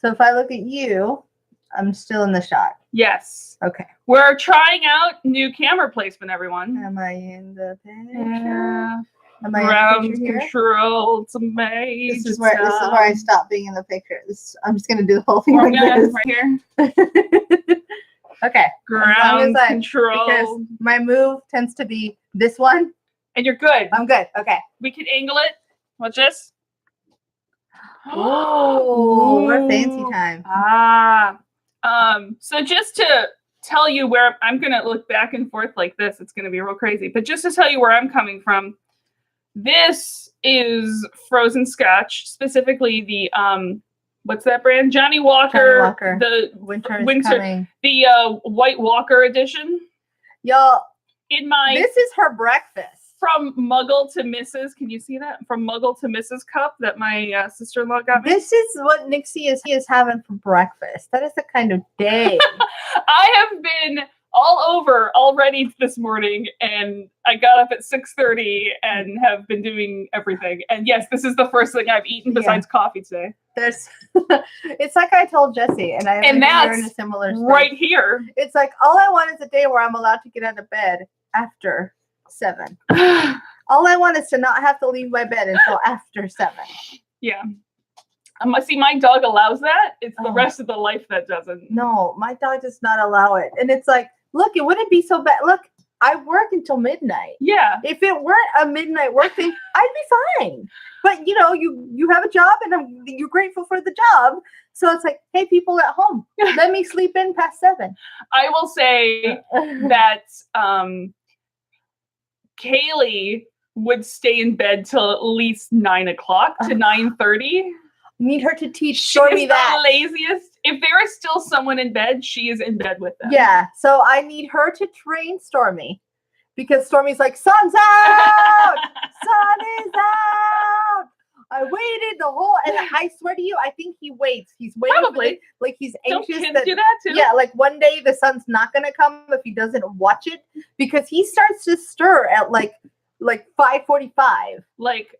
So if I look at you, I'm still in the shot. Yes. Okay. We're trying out new camera placement, everyone. Am I in the picture? Yeah. Am I Ground in the picture here? control to make. This is where I stop being in the picture. I'm just gonna do the whole thing like this. Right here. Okay. Ground control. Because my move tends to be this one. And you're good. I'm good. Okay. We can angle it. Watch this. Oh, we're fancy time. So just to tell you where I'm gonna look back and forth like this, it's gonna be real crazy. But just to tell you where I'm coming from, this is frozen scotch, specifically the what's that brand? Johnny Walker. The winter, coming. The White Walker edition. Y'all, this is her breakfast. From Muggle to Mrs. Can you see that? From Muggle to Mrs. cup that my sister-in-law got me. This is what Nixie is having for breakfast. That is the kind of day. I have been all over already this morning, and I got up at 6:30 and have been doing everything. And yes, this is the first thing I've eaten besides coffee today. It's like I told Jesse, and that's in a similar story. Right here. It's like all I want is a day where I'm allowed to get out of bed after 7. All I want is to not have to leave my bed until after 7. Yeah. See, my dog allows that. It's the rest of the life that doesn't. No, my dog does not allow it. And it's like, look, it wouldn't be so bad. Look, I work until midnight. Yeah. If it weren't a midnight work thing, I'd be fine. But you have a job, and you're grateful for the job. So it's like, hey, people at home, let me sleep in past 7. I will say that Kaylee would stay in bed till at least 9 o'clock to 9:30. Need her to teach Stormy that. The laziest. If there is still someone in bed, she is in bed with them. Yeah. So I need her to train Stormy, because Stormy's like, sun's out, sun is out. I waited the whole, and I swear to you, I think he waits. He's waiting. Probably. Like he's anxious. Don't kids do that too? Yeah. Like one day the sun's not gonna come if he doesn't watch it, because he starts to stir at like 5:45. Like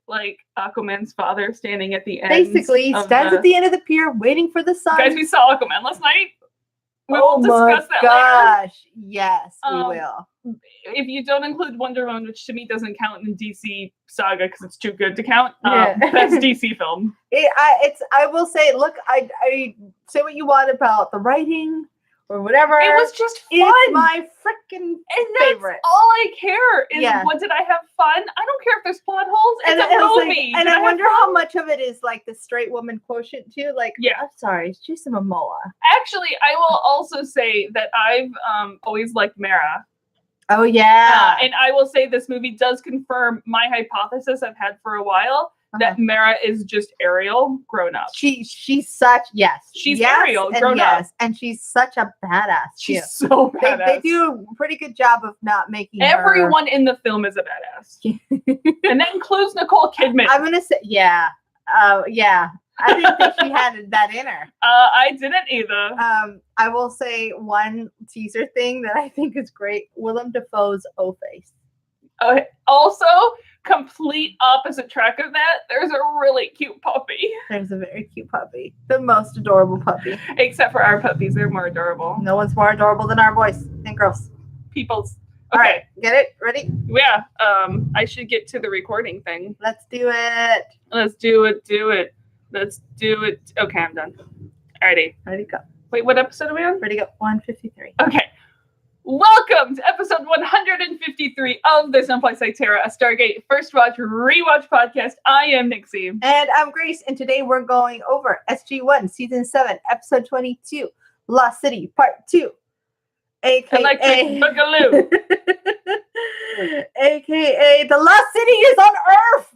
Aquaman's father standing at the end. Basically, he stands at the end of the pier waiting for the sun. Guys, we saw Aquaman last night. We will discuss that later. Yes, we will. If you don't include Wonder Woman, which to me doesn't count in DC saga because it's too good to count, that's DC film. I will say, look, I say what you want about the writing or whatever. It was just fun. It's my freaking favorite. All I care is, what did I have fun? I don't care if there's plot holes. It's a movie. And I wonder how much of it is like the straight woman quotient too. Like, yeah. I'm sorry, it's Jason Momoa. Actually, I will also say that I've always liked Mara. Oh yeah. And I will say this movie does confirm my hypothesis I've had for a while. That Mara is just Ariel grown up. She's such She's Ariel grown up, and she's such a badass. She's so badass. They do a pretty good job of not making everyone in the film is a badass, and that includes Nicole Kidman. I'm gonna say yeah. I didn't think she had that in her. I didn't either. I will say one teaser thing that I think is great: Willem Dafoe's O-face. Also, complete opposite track of that, there's a really cute puppy. There's a very cute puppy. The most adorable puppy. Except for our puppies, they're more adorable. No one's more adorable than our boys and girls. People's. Okay. All right, get it? Ready? Yeah. I should get to the recording thing. Let's do it. Let's do it. Let's do it. Okay, I'm done. Alrighty. Ready, go. Wait, what episode are we on? Ready, go. 153. Okay. Welcome to episode 153 of There's No Place Like Terra, a Stargate First Watch Rewatch podcast. I am Nixie. And I'm Grace, and today we're going over SG1, Season 7, Episode 22, Lost City, Part 2, a.k.a. Electric Boogaloo. a.k.a. The Lost City is on Earth!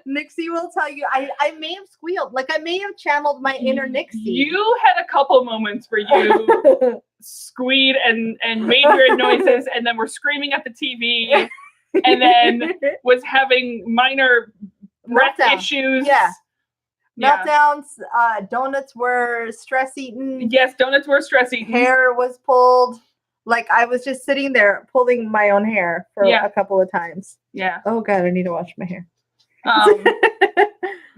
Nixie will tell you, I may have squealed. Like, I may have channeled my inner Nixie. You had a couple moments where you squealed and made weird noises, and then were screaming at the TV, and then was having minor breath issues. Yeah. Meltdowns. Donuts were stress-eaten. Yes, donuts were stress-eaten. Hair was pulled. Like, I was just sitting there pulling my own hair for a couple of times. Yeah. Oh, God, I need to wash my hair.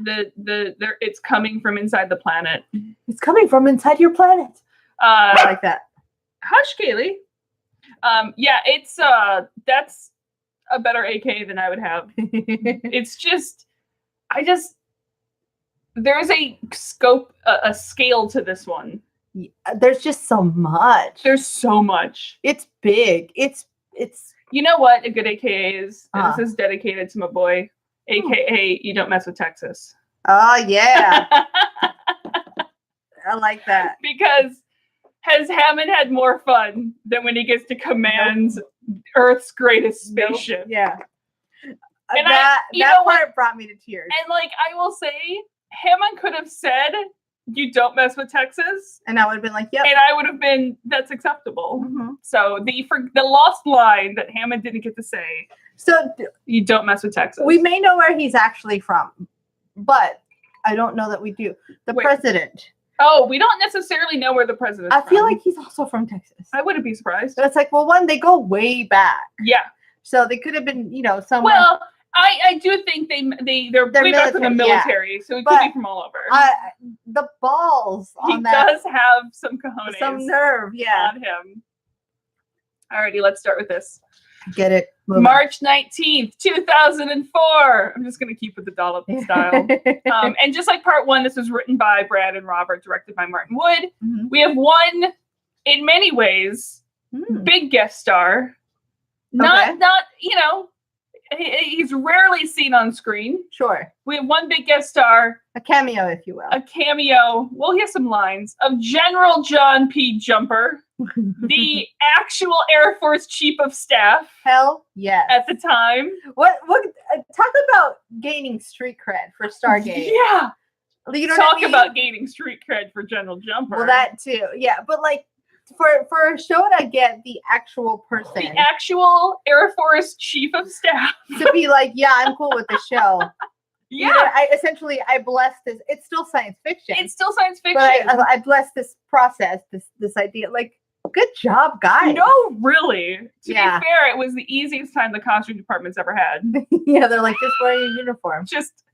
it's coming from inside the planet. It's coming from inside your planet. I like that. Hush, Kaylee. Yeah, it's that's a better AK than I would have. It's just, there's a scope, a scale to this one. There's just so much. There's so much. It's big. It's. You know what a good AKA is? And this is dedicated to my boy, AKA You Don't Mess with Texas. Oh yeah. I like that. Because has Hammond had more fun than when he gets to command Earth's greatest spaceship? Nope. Yeah. And that part brought me to tears. And like I will say, Hammond could have said, "You don't mess with Texas," and I would have been like, "Yep," and I would have been, "That's acceptable." Mm-hmm. So the lost line that Hammond didn't get to say. So you don't mess with Texas. We may know where he's actually from, but I don't know that we do. The president. Oh, we don't necessarily know where the president. I feel like he's also from Texas. I wouldn't be surprised. So it's like, well, they go way back. Yeah. So they could have been, somewhere. Well, I do think they're way back from the military, so it could be from all over. The balls on that. He does have some cojones. Some nerve, yeah. On him. Alrighty, let's start with this. Get it. March 19th, 2004. I'm just going to keep with the dollop style. And just like part one, this was written by Brad and Robert, directed by Martin Wood. Mm-hmm. We have one, in many ways, big guest star. Not, he's rarely seen on screen. Sure. We have one big guest star. A cameo, if you will. A cameo. Well, he has some lines of General John P. Jumper, the actual Air Force Chief of Staff. Hell yes. At the time. What talk about gaining street cred for Stargate. Yeah. Talk about gaining street cred for General Jumper. Well, that too. Yeah, but like for a show to get the actual person. The actual Air Force Chief of Staff. To be like, yeah, I'm cool with the show. Yeah. I bless this. It's still science fiction. It's still science fiction. But I bless this process, this idea. Like, good job, guys. No, really. To be fair, it was the easiest time the costume department's ever had. Yeah, they're like, just wear your uniform. Just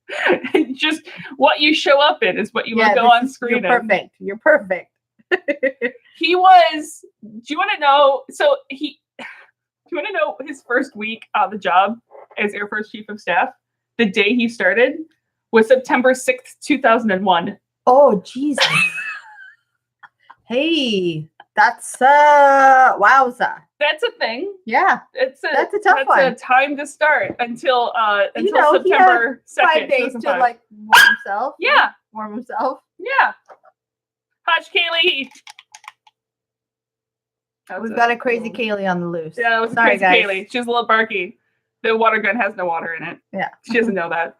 what you show up in is what you will go on screen. You're perfect. He was. Do you want to know? Do you want to know his first week on the job as Air Force Chief of Staff? The day he started was September 6th, 2001. Oh, Jesus. Hey, that's wowza. That's a thing. Yeah, that's a tough one. That's a time to start until September 2nd. 5 days to like warm himself. Yeah, warm himself. Yeah. Hutch Kaylee. We've got a crazy Kaylee on the loose. Yeah, it was crazy guys. Kaylee. She's a little barky. The water gun has no water in it. Yeah. She doesn't know that.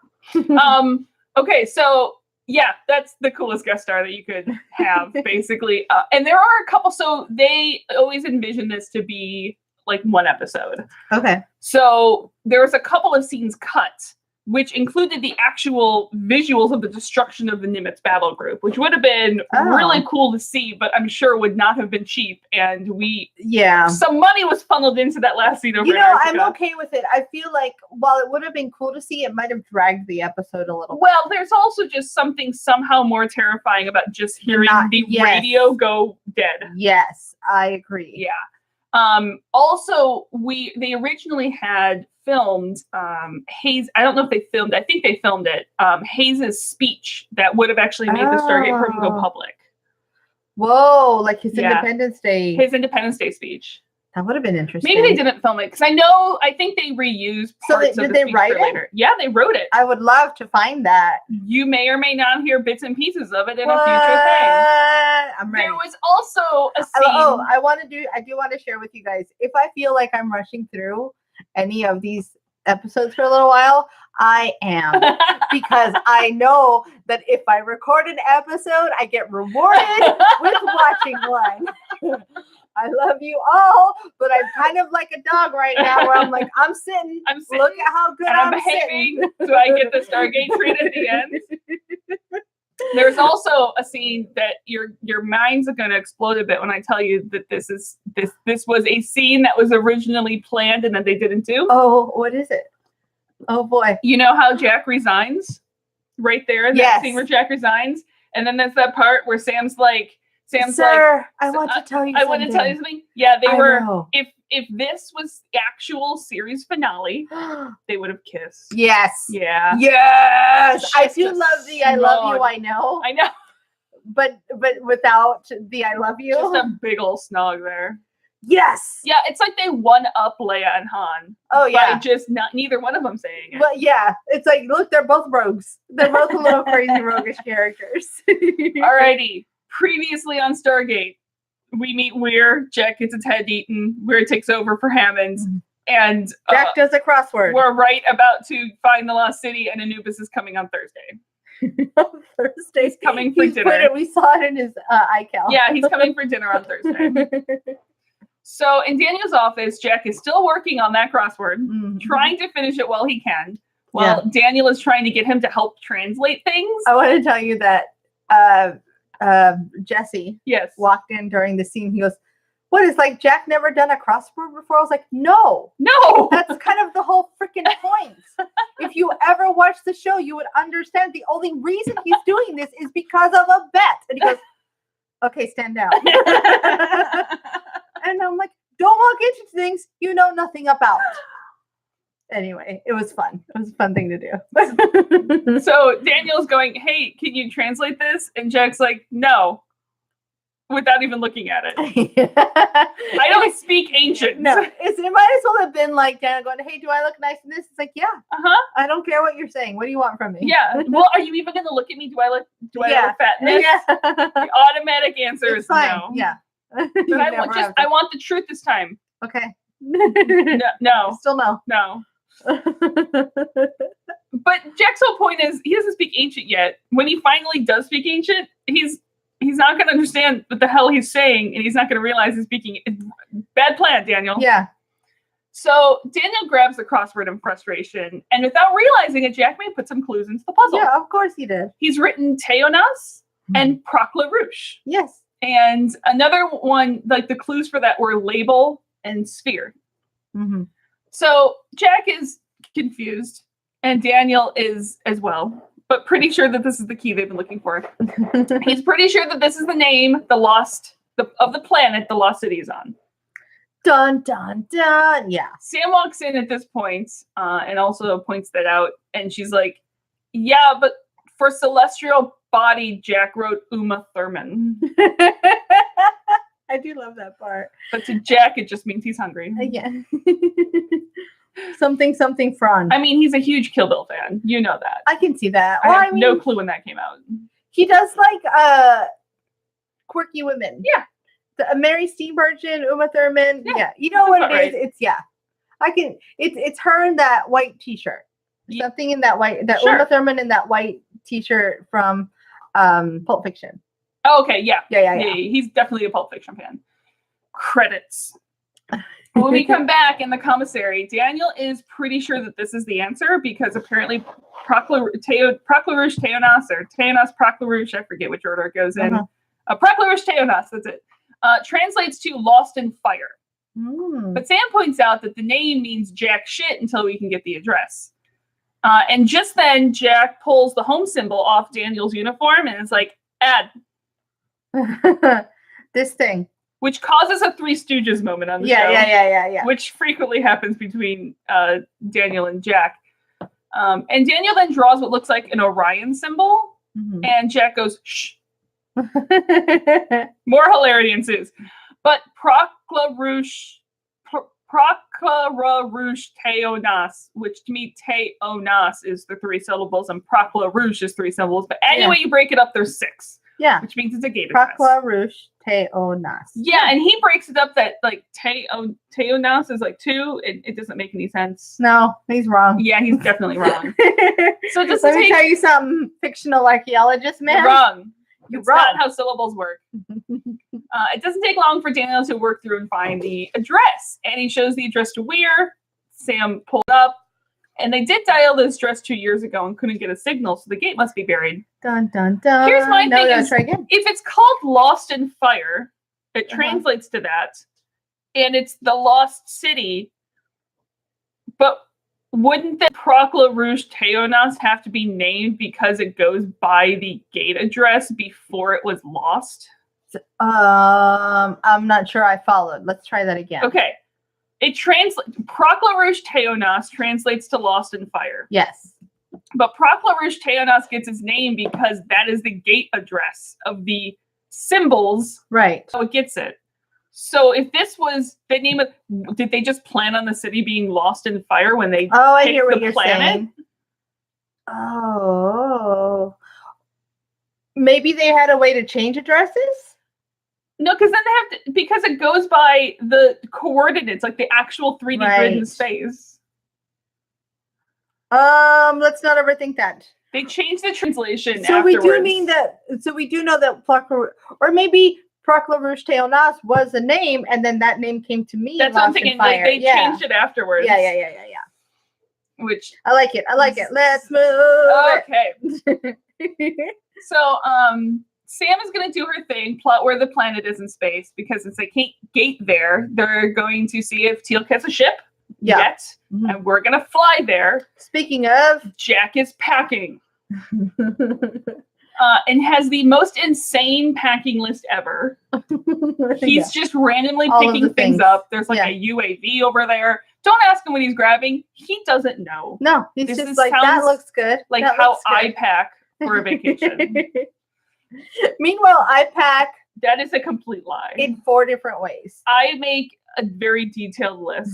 Okay, so yeah, that's the coolest guest star that you could have, basically. And there are a couple, so they always envision this to be like one episode. Okay. So there was a couple of scenes cut, which included the actual visuals of the destruction of the Nimitz battle group, which would have been really cool to see, but I'm sure would not have been cheap. And some money was funneled into that last scene over I'm okay with it. I feel like while it would have been cool to see, it might have dragged the episode a little bit. Well, there's also just something somehow more terrifying about just hearing the radio go dead. Yes, I agree. Yeah. Also, they originally had filmed Hayes. I don't know if they filmed. I think they filmed it. Hayes's speech that would have actually made the Stargate program go public. Whoa! Like his Independence Day. His Independence Day speech. That would have been interesting. Maybe they didn't film it because I think they reused parts of the speech for later. Yeah, they wrote it. I would love to find that. You may or may not hear bits and pieces of it in a future thing. I'm ready. There was also a scene. I do want to share with you guys. If I feel like I'm rushing through any of these episodes for a little while, I am. Because I know that if I record an episode, I get rewarded with watching one. I love you all, but I'm kind of like a dog right now where I'm like, I'm sitting. Look at how good I'm behaving. So I get the Stargate treat at the end. There's also a scene that your minds are going to explode a bit when I tell you that this was a scene that was originally planned and that they didn't do. Oh, what is it? Oh boy. You know how Jack resigns? right there. That Yes. scene where Jack resigns. And then there's that part where Sam's like, Sir, I want to tell you I something. want to tell you something. Yeah, they I were. know. If this was the actual series finale, they would have kissed. Yes. Yeah. Yes. I Just do a love the I love you, smug. I know. I know. But without the I love you. Just a big ol' snog there. Yes. Yeah, it's like they one up Leia and Han. Oh yeah. By just neither one of them saying it. But yeah, it's like, look, they're both rogues. They're both a little crazy roguish characters. Alrighty. Previously on Stargate, we meet Weir. Jack gets his head eaten. Weir takes over for Hammond. And Jack does a crossword. we're right about to find the Lost City, and Anubis is coming on Thursday. Thursday. He's coming for He's dinner. put it, we saw it in his iCal. Yeah, he's coming for dinner on Thursday. So in Daniel's office, Jack is still working on that crossword, trying to finish it while he can, while Daniel is trying to get him to help translate things. I want to tell you that Jesse Yes. walked in during the scene. He goes, what is like Jack never done a crossword before? I was like, no. That's kind of the whole freaking point. If you ever watch the show, you would understand the only reason he's doing this is because of a bet. And he goes, okay, stand down. And I'm like, don't walk into things you know nothing about. Anyway, it was fun. It was a fun thing to do. So Daniel's going, hey, can you translate this? And Jack's like, no, without even looking at it. I don't speak ancient. No, it might as well have been like Daniel going, hey, do I look nice in this? It's like, yeah. I don't care what you're saying. What do you want from me? Yeah. Well, are you even going to look at me? Do I look fat in this? Yeah. The automatic answer It's is fine. no. Yeah. But I want the truth this time. Okay. No. Still no. No. But Jack's whole point is he doesn't speak ancient yet. When he finally does speak ancient, he's not going to understand what the hell he's saying, and he's not going to realize he's speaking. Bad plan, Daniel. Yeah. So Daniel grabs the crossword in frustration, and without realizing it, Jack may put some clues into the puzzle. Yeah, of course he did. He's written Teonas and Proclarouche. Yes. And another one, like the clues for that were label and sphere. So Jack is confused, and Daniel is as well, but pretty sure that this is the key they've been looking for. He's pretty sure that this is the name, of the planet the Lost City is on. Dun, dun, dun. Yeah. Sam walks in at this point, and also points that out, and she's like, yeah, but for celestial body, Jack wrote Uma Thurman. I do love that part. But to Jack, it just means he's hungry. Yeah. something Fran. I mean, he's a huge Kill Bill fan. You know that. I can see that. I Well, have no clue when that came out. He does like quirky women. Yeah. Mary Steenburgen, Uma Thurman. Yeah. You know That's what it about is? It's I can it's her in that white t-shirt. Yeah. Something in that white Sure. Uma Thurman in that white t-shirt from Pulp Fiction. Oh, okay, yeah. Yeah. He's definitely a Pulp Fiction fan. Credits. When we come back in the commissary, Daniel is pretty sure that this is the answer because apparently Proclarouche Teonas or Teonas Proclarouche, I forget which order it goes in. Proclarouche Teonas, that's it. Translates to lost in fire. But Sam points out that the name means jack shit until we can get the address. And just then, Jack pulls the home symbol off Daniel's uniform and is like, add. This thing. Which causes a Three Stooges moment on the show. Yeah. Which frequently happens between Daniel and Jack. And Daniel then draws what looks like an Orion symbol. And Jack goes, shh. More hilarity ensues. But Proclarouche Teonas, which to me, Teonas is the 3 syllables and Proclarouche is 3 syllables. But anyway, you break it up, there's 6. Yeah. Which means it's a gate address. Proclarouche Teonas. Yeah, and he breaks it up that like Teonas is like 2. It doesn't make any sense. No, he's wrong. Yeah, he's definitely wrong. So just let me tell you something, fictional archaeologist, man. You're wrong. You're It's wrong. not how syllables work. It doesn't take long for Daniel to work through and find the address. And he shows the address to Weir. Sam pulled up. And they did dial this address 2 years ago and couldn't get a signal, so the gate must be buried. Dun, dun, dun. Here's my thing is, try again. if it's called Lost in Fire, it translates to that. And it's the Lost City. But wouldn't the Procla Rouge Teonas have to be named because it goes by the gate address before it was lost? I'm not sure I followed. Let's try that again. Okay. It translates, Procla Rouge Teonas translates to lost in fire. Yes. But Procla Rouge Teonas gets its name because that is the gate address of the symbols. Right. So it gets it. So if this was the name of, did they just plan on the city being lost in fire when they I picked hear what the you're planet? saying. Oh. Maybe they had a way to change addresses? No, because then they have to, because it goes by the coordinates, like the actual 3D grid in Right. space. Let's not overthink that. They changed the translation So afterwards. we do mean that. So we do know that or maybe Procla Rouge Teonas was a name, and then that name came to me. That's what I'm Lost in thinking. Like Fire. they changed it afterwards. Yeah. Which I like it. Let's move. okay. So Sam is gonna do her thing, plot where the planet is in space, because since they can't gate there, they're going to see if Teal'c has a ship yet, Mhm. and we're gonna fly there. Speaking of, Jack is packing. And has the most insane packing list ever. He's just randomly All of picking the things things. up. There's like Yeah. a UAV over there. Don't ask him what he's grabbing. He doesn't know. No, he's This just is- like, that sounds looks good. Like That how looks I good." pack for a vacation. Meanwhile, I pack That is a complete lie. in 4 different ways. I make a very detailed list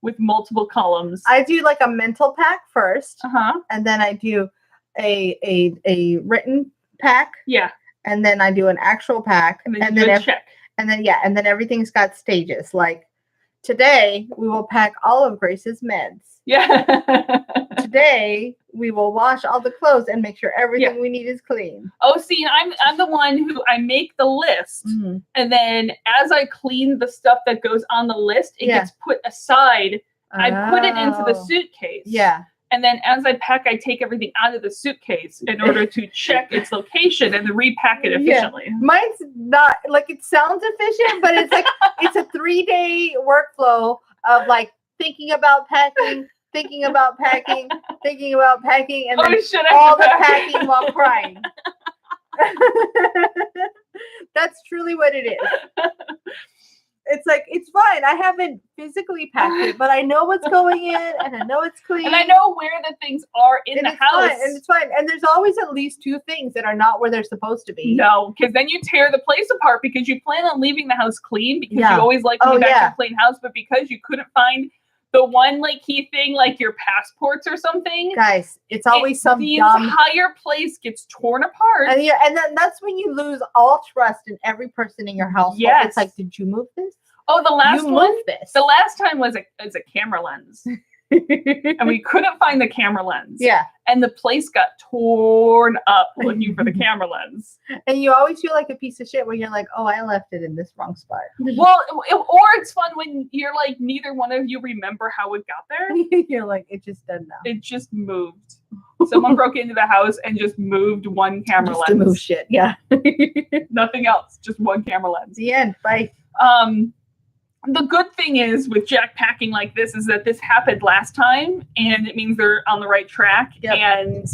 with multiple columns. I do like a mental pack first, Uh-huh. and then I do a written pack, Yeah. and then I do an actual pack, And then you do a check. and then everything's got stages. Like today, we will pack all of Grace's meds. Yeah. Today, we will wash all the clothes and make sure everything Yeah. we need is clean. Oh, see, I'm the one who I make the list, Mhm. and then as I clean the stuff that goes on the list, it Yeah. gets put aside. I put it into the Oh. suitcase. Yeah. And then as I pack, I take everything out of the suitcase in order to check its location and then repack it Yeah. efficiently. Mine's not like it sounds efficient, but it's like it's a 3-day workflow of like thinking about packing, thinking about packing, thinking about packing, and then Should I all the pack? packing while crying. That's truly what it is. It's like, it's fine. I haven't physically packed it, but I know what's going in and I know it's clean. And I know where the things are in and the it's house. Fine, and it's fine. And there's always at least 2 things that are not where they're supposed to be. No, because then you tear the place apart because you plan on leaving the house clean because Yeah. you always like to Oh, get back to yeah. a clean house, but because you couldn't find the one like key thing like your passports or something, Guys, it's always some the dumb. entire place gets torn apart. And yeah, and then that's when you lose all trust in every person in your household. Yes. It's like, did you move this? Oh, the last you one. moved this. The last time was a camera lens, and we couldn't find the camera lens. Yeah, And the place got torn up looking for the camera lens. and you always feel like a piece of shit when you're like, oh, I left it in this wrong spot. Well, or it's fun when you're like, neither one of you remember how it got there. You're like, it just done now. It just moved. Someone broke into the house and just moved one camera Just to lens. move shit. Yeah. Nothing else, just one camera lens. The end. Bye. The good thing is with Jack packing like this is that this happened last time, and it means they're on the right track. Yep. And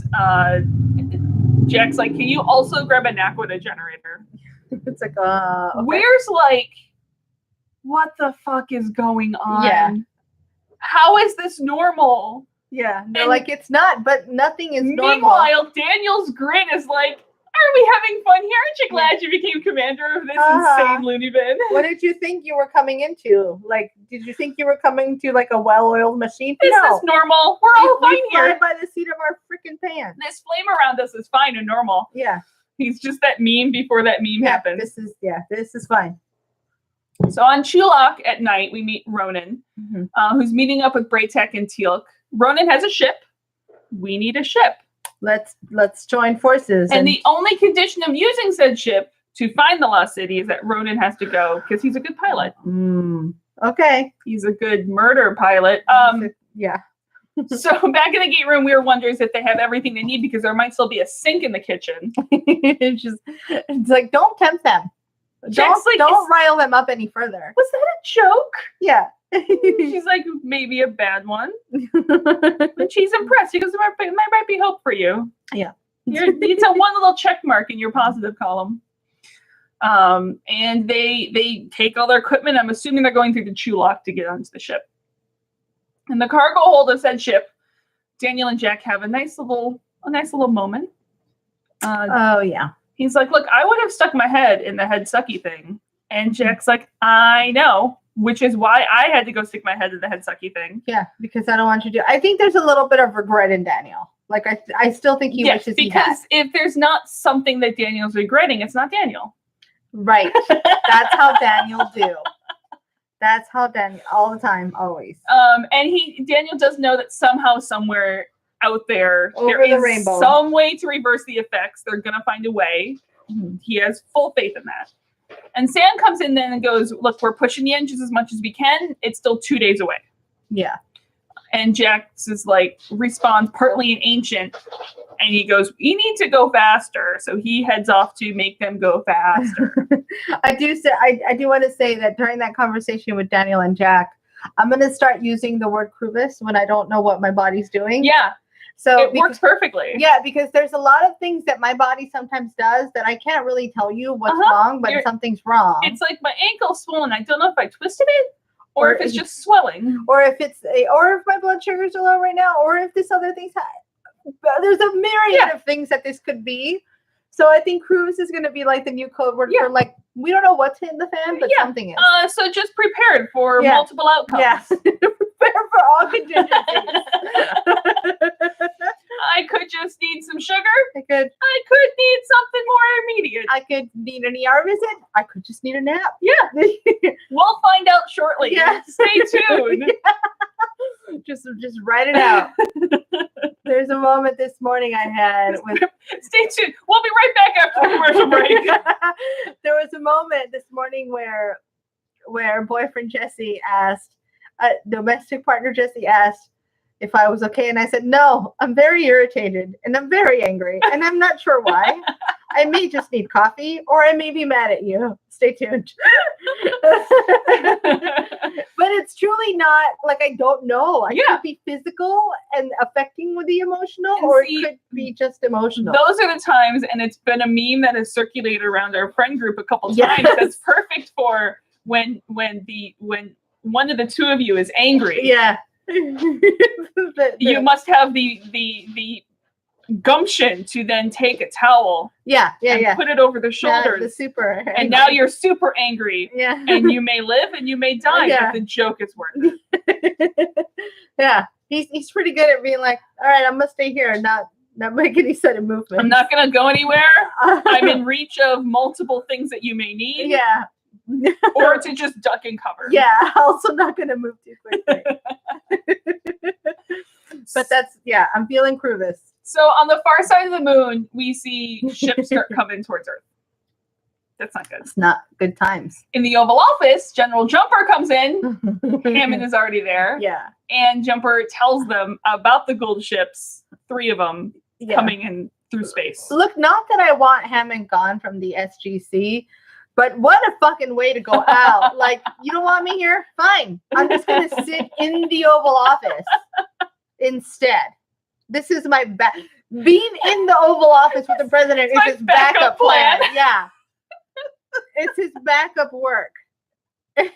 Jack's like, "Can you also grab a Naquita generator?" It's like, okay. Where's like, what the fuck is going on? Yeah. How is this normal? Yeah. No, And like it's not, but nothing is normal. Meanwhile, Daniel's grin is like, "Are we having fun here? Aren't you glad you became commander of this insane loony bin?" What did you think you were coming into? Like, did you think you were coming to like a well-oiled machine? Is No. this normal? We're all We fine fly here. by the seat of our freaking pants. This flame around us is fine and normal. Yeah. He's just that meme before that meme happens. This is fine. So on Chulak at night, we meet Ronan, Mhm. Who's meeting up with Braytek and Teal'c. Ronan has a ship. We need a ship. Let's join forces. And the only condition of using said ship to find the lost city is that Ronan has to go because he's a good pilot. Okay. He's a good murder pilot. Yeah. So back in the gate room, we were wondering if they have everything they need because there might still be a sink in the kitchen. it's like, don't tempt them. Jack's like, Don't rile them up any further. Was that a joke? Yeah. She's like, maybe a bad one. And she's impressed. She goes, there might be hope for you. Yeah. It's a one little check mark in your positive column. And they take all their equipment. I'm assuming they're going through the Chulak to get onto the ship. And the cargo hold of said ship, Daniel and Jack have a nice little moment. Oh yeah. He's like, look, I would have stuck my head in the head sucky thing. And Jack's like, I know, which is why I had to go stick my head in the head sucky thing. Yeah, because I don't want you to. I think there's a little bit of regret in Daniel. Like I still think he wishes he had. Because if there's not something that Daniel's regretting, it's not Daniel. Right. That's how Daniel do. That's how Daniel all the time, always. And Daniel does know that somehow, somewhere out there, there is rainbow, some way to reverse the effects. They're gonna find a way. Mm-hmm. He has full faith in that. And Sam comes in then and goes, look, we're pushing the engines as much as we can. It's still 2 days away. Yeah. And Jax is like, responds partly in ancient. And he goes, you need to go faster. So he heads off to make them go faster. I do want to say that during that conversation with Daniel and Jack, I'm going to start using the word Krubis when I don't know what my body's doing. Yeah. So it works perfectly. Yeah, because there's a lot of things that my body sometimes does that I can't really tell you what's wrong, but something's wrong. It's like my ankle's swollen. I don't know if I twisted it or if it's just swelling. Or if my blood sugars are low right now, or if this other thing's there's a myriad of things that this could be. So I think Krubis is going to be like the new code word for like, we don't know what's hitting the fan, but something is. So just prepared for multiple outcomes. Yeah. Prepare for all contingencies. I could just need some sugar. I could need something more immediate. I could need an ER visit. I could just need a nap. Yeah. We'll find out shortly. Yeah. Stay tuned. Just write it out. There's a moment this morning I had with. Stay tuned. We'll be right back after the commercial break. There was a moment this morning where boyfriend Jesse asked, domestic partner Jesse asked if I was okay, and I said no. I'm very irritated and I'm very angry, and I'm not sure why. I may just need coffee, or I may be mad at you. Stay tuned. But it's truly not like I don't know. I could be physical and affecting with the emotional, or it could be just emotional. Those are the times, and it's been a meme that has circulated around our friend group a couple times. That's perfect for when one of the two of you is angry. Yeah. You must have the gumption to then take a towel and put it over the shoulders. And now you're super angry. Yeah. And you may live and you may die, but the joke is worth it. Yeah. He's pretty good at being like, all right, I'm gonna stay here and not make any sudden movement. I'm not gonna go anywhere. I'm in reach of multiple things that you may need. Yeah. Or to just duck and cover. Yeah, also not gonna move too quickly. But I'm feeling Krubis. So on the far side of the moon, we see ships start coming towards Earth. That's not good. It's not good times. In the Oval Office, General Jumper comes in. Hammond is already there. Yeah. And Jumper tells them about the gold ships, 3 of them coming in through space. Look, not that I want Hammond gone from the SGC, but what a fucking way to go out. Like, you don't want me here? Fine. I'm just going to sit in the Oval Office instead. This is my being in the Oval Office with the president is his backup plan. Yeah. It's his backup work. If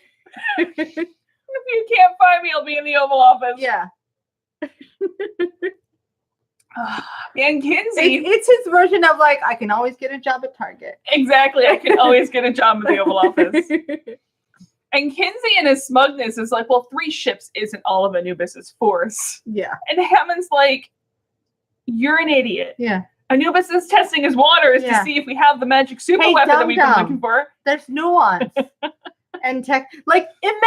you can't find me, I'll be in the Oval Office. Yeah. And Kinsey. It's his version of like, I can always get a job at Target. Exactly. I can always get a job at the Oval Office. And Kinsey in his smugness is like, well, 3 ships isn't all of Anubis's force. Yeah. And Hammond's like, you're an idiot. Yeah. Anubis is testing his waters to see if we have the magic super weapon that we've been looking for. There's nuance. And tech, like, imagine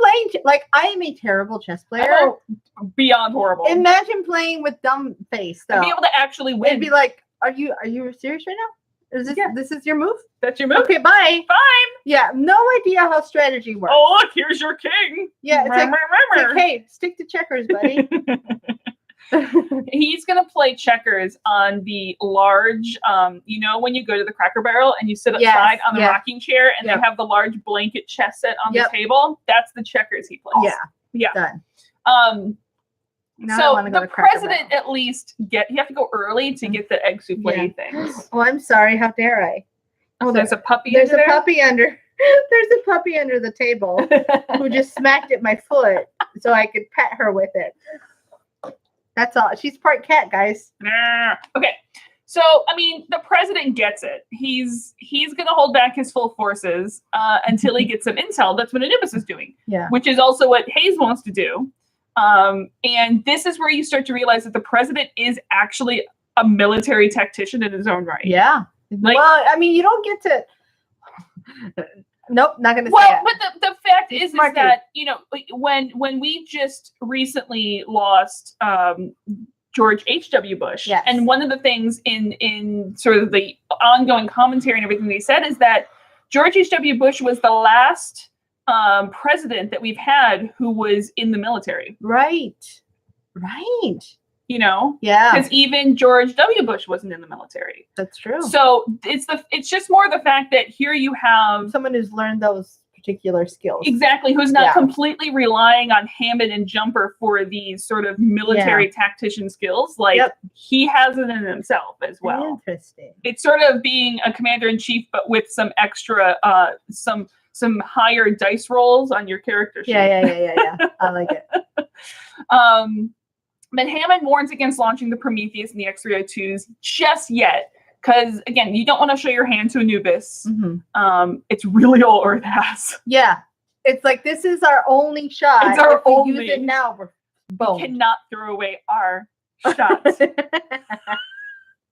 playing, like, I am a terrible chess player. Beyond horrible. Imagine playing with dumb face, though. And be able to actually win. And be like, are you serious right now? Is this is your move? That's your move? Okay, bye. Fine. Yeah, no idea how strategy works. Oh, look, here's your king. Yeah, it's like, hey, stick to checkers, buddy. He's going to play checkers on the large, when you go to the Cracker Barrel and you sit outside on the rocking chair and they have the large blanket chess set on the table. That's the checkers he plays. Yeah. Done. So the president at least you have to go early to get the egg souffle things. Oh, I'm sorry. How dare I? Oh, there's a puppy. There's a puppy under. There's a puppy under the table who just smacked at my foot so I could pet her with it. That's all. She's part cat, guys. Okay. So, I mean, the president gets it. He's going to hold back his full forces until he gets some intel. That's what Anubis is doing. Yeah. Which is also what Hayes wants to do. And this is where you start to realize that the president is actually a military tactician in his own right. Yeah. Like, well, I mean, you don't get to... Nope, not going to say it. But the fact is that, when we just recently lost George H.W. Bush, and one of the things in sort of the ongoing commentary and everything they said is that George H.W. Bush was the last president that we've had who was in the military. Right. Yeah, because even George W. Bush wasn't in the military. That's true. So it's just more the fact that here you have someone who's learned those particular skills. Exactly, who's not completely relying on Hammond and Jumper for these sort of military tactician skills. Like he has it in himself as well. Interesting. It's sort of being a commander in chief, but with some extra some higher dice rolls on your character sheet. Yeah. I like it. But Hammond warns against launching the Prometheus and the X-302s just yet. Because, again, you don't want to show your hand to Anubis. Mm-hmm. It's really all Earth has. Yeah. It's like, this is our only shot. It's our only. If we use it now, we're boned. We cannot throw away our shots.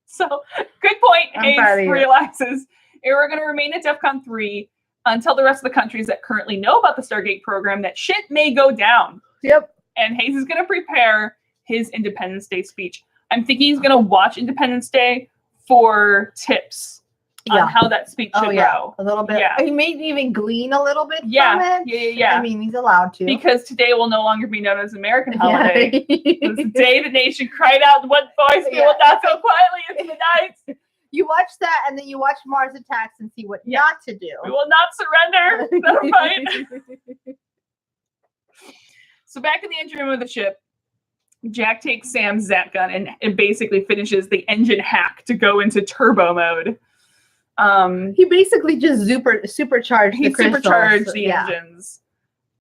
So, good point. Hayes realizes we're going to remain at DEFCON 3 until the rest of the countries that currently know about the Stargate program that shit may go down. Yep. And Hayes is going to prepare his Independence Day speech. I'm thinking he's going to watch Independence Day for tips on how that speech should go. A little bit. Yeah. He may even glean a little bit from it. Yeah. I mean, he's allowed to. Because today will no longer be known as American holiday. It's the day the nation cried out in one voice, we will not go quietly into the night. You watch that, and then you watch Mars Attacks and see what not to do. We will not surrender. Never fight. So back in the engine room of the ship, Jack takes Sam's Zap gun and it basically finishes the engine hack to go into turbo mode. He basically just supercharged the engines.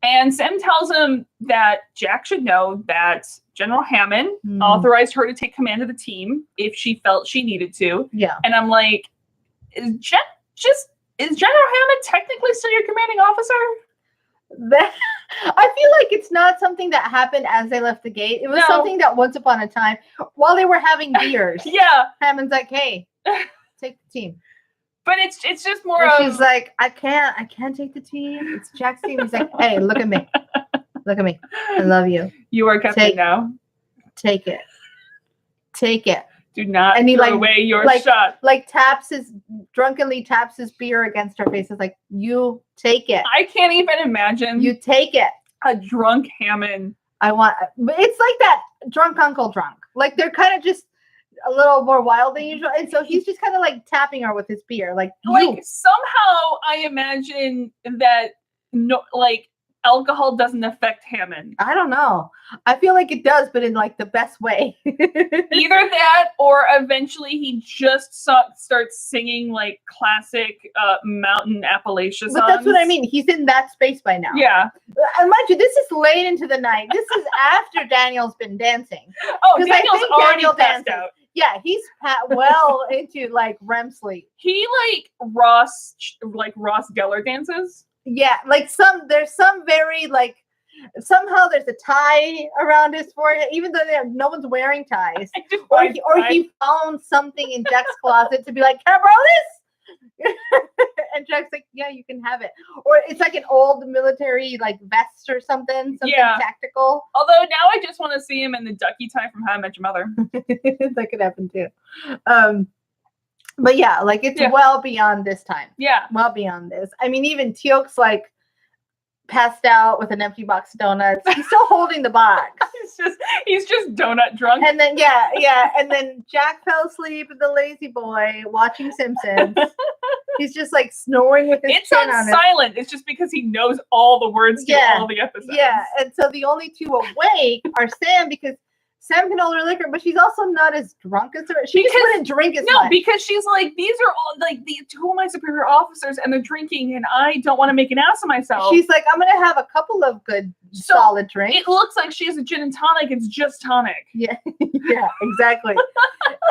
And Sam tells him that Jack should know that General Hammond authorized her to take command of the team if she felt she needed to. Yeah. And I'm like, is General Hammond technically still your commanding officer? I feel like it's not something that happened as they left the gate. It was something that once upon a time, while they were having beers, Hammond's like, "Hey, take the team." But it's just more and she's like, I can't take the team. It's Jack's team. He's like, "Hey, look at me. I love you. You are captain now. Take it. Do not throw away your shot." Like drunkenly taps his beer against her face. It's like, you take it. I can't even imagine. You take it. A drunk Hammond. But it's like that drunk uncle drunk. Like they're kind of just a little more wild than usual. And so he's just kind of like tapping her with his beer. Like somehow I imagine that alcohol doesn't affect Hammond. I don't know. I feel like it does, but in like the best way. Either that, or eventually he just starts singing like classic mountain Appalachia songs. But that's what I mean. He's in that space by now. Yeah. And mind you, this is late into the night. This is after Daniel's been dancing. Oh, Daniel's already passed out. Yeah, he's well into like REM sleep. He Ross Geller dances. Yeah, there's some very like somehow there's a tie around his forehead, even though no one's wearing ties. Or he found something in Jack's closet to be like, "Can I borrow this?" And Jack's like, "Yeah, you can have it." Or it's like an old military like vest or something tactical. Although now I just want to see him in the ducky tie from How I Met Your Mother. That could happen too. But yeah, like it's well beyond this time. Yeah. Well beyond this. I mean, even Teal'c's like, passed out with an empty box of donuts. He's still holding the box. He's just donut drunk. And then yeah. And then Jack fell asleep with the lazy boy watching Simpsons. He's just like snoring with his It's chin on on silent. It's just because he knows all the words to all the episodes. Yeah, and so the only two awake are Sam, because Sam can hold her liquor, but she's also not as drunk as her. She just wouldn't drink as much. No, because she's like, these are all like the two of my superior officers, and they're drinking, and I don't want to make an ass of myself. She's like, I'm gonna have a couple of good solid drinks. It looks like she has a gin and tonic. It's just tonic. Yeah, yeah, exactly.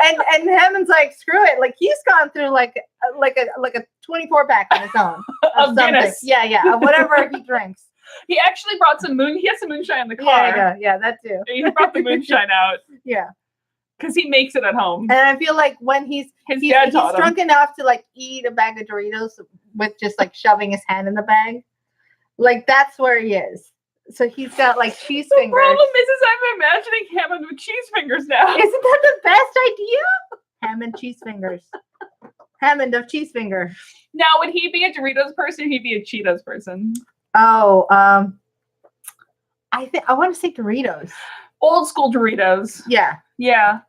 and Hammond's like, screw it. Like he's gone through like a 24 pack on his own of Guinness. Yeah, of whatever he drinks. He actually brought some He has some moonshine in the car. Yeah, that too. He brought the moonshine out. Yeah. Because he makes it at home. And I feel like when he's drunk enough to like eat a bag of Doritos with just like shoving his hand in the bag. Like that's where he is. So he's got like cheese fingers. The problem is I'm imagining Hammond with cheese fingers now. Isn't that the best idea? Hammond cheese fingers. Hammond of cheese finger. Now, would he be a Doritos person or he'd be a Cheetos person? Oh, I want to say Doritos. Old school Doritos. Yeah. Yeah.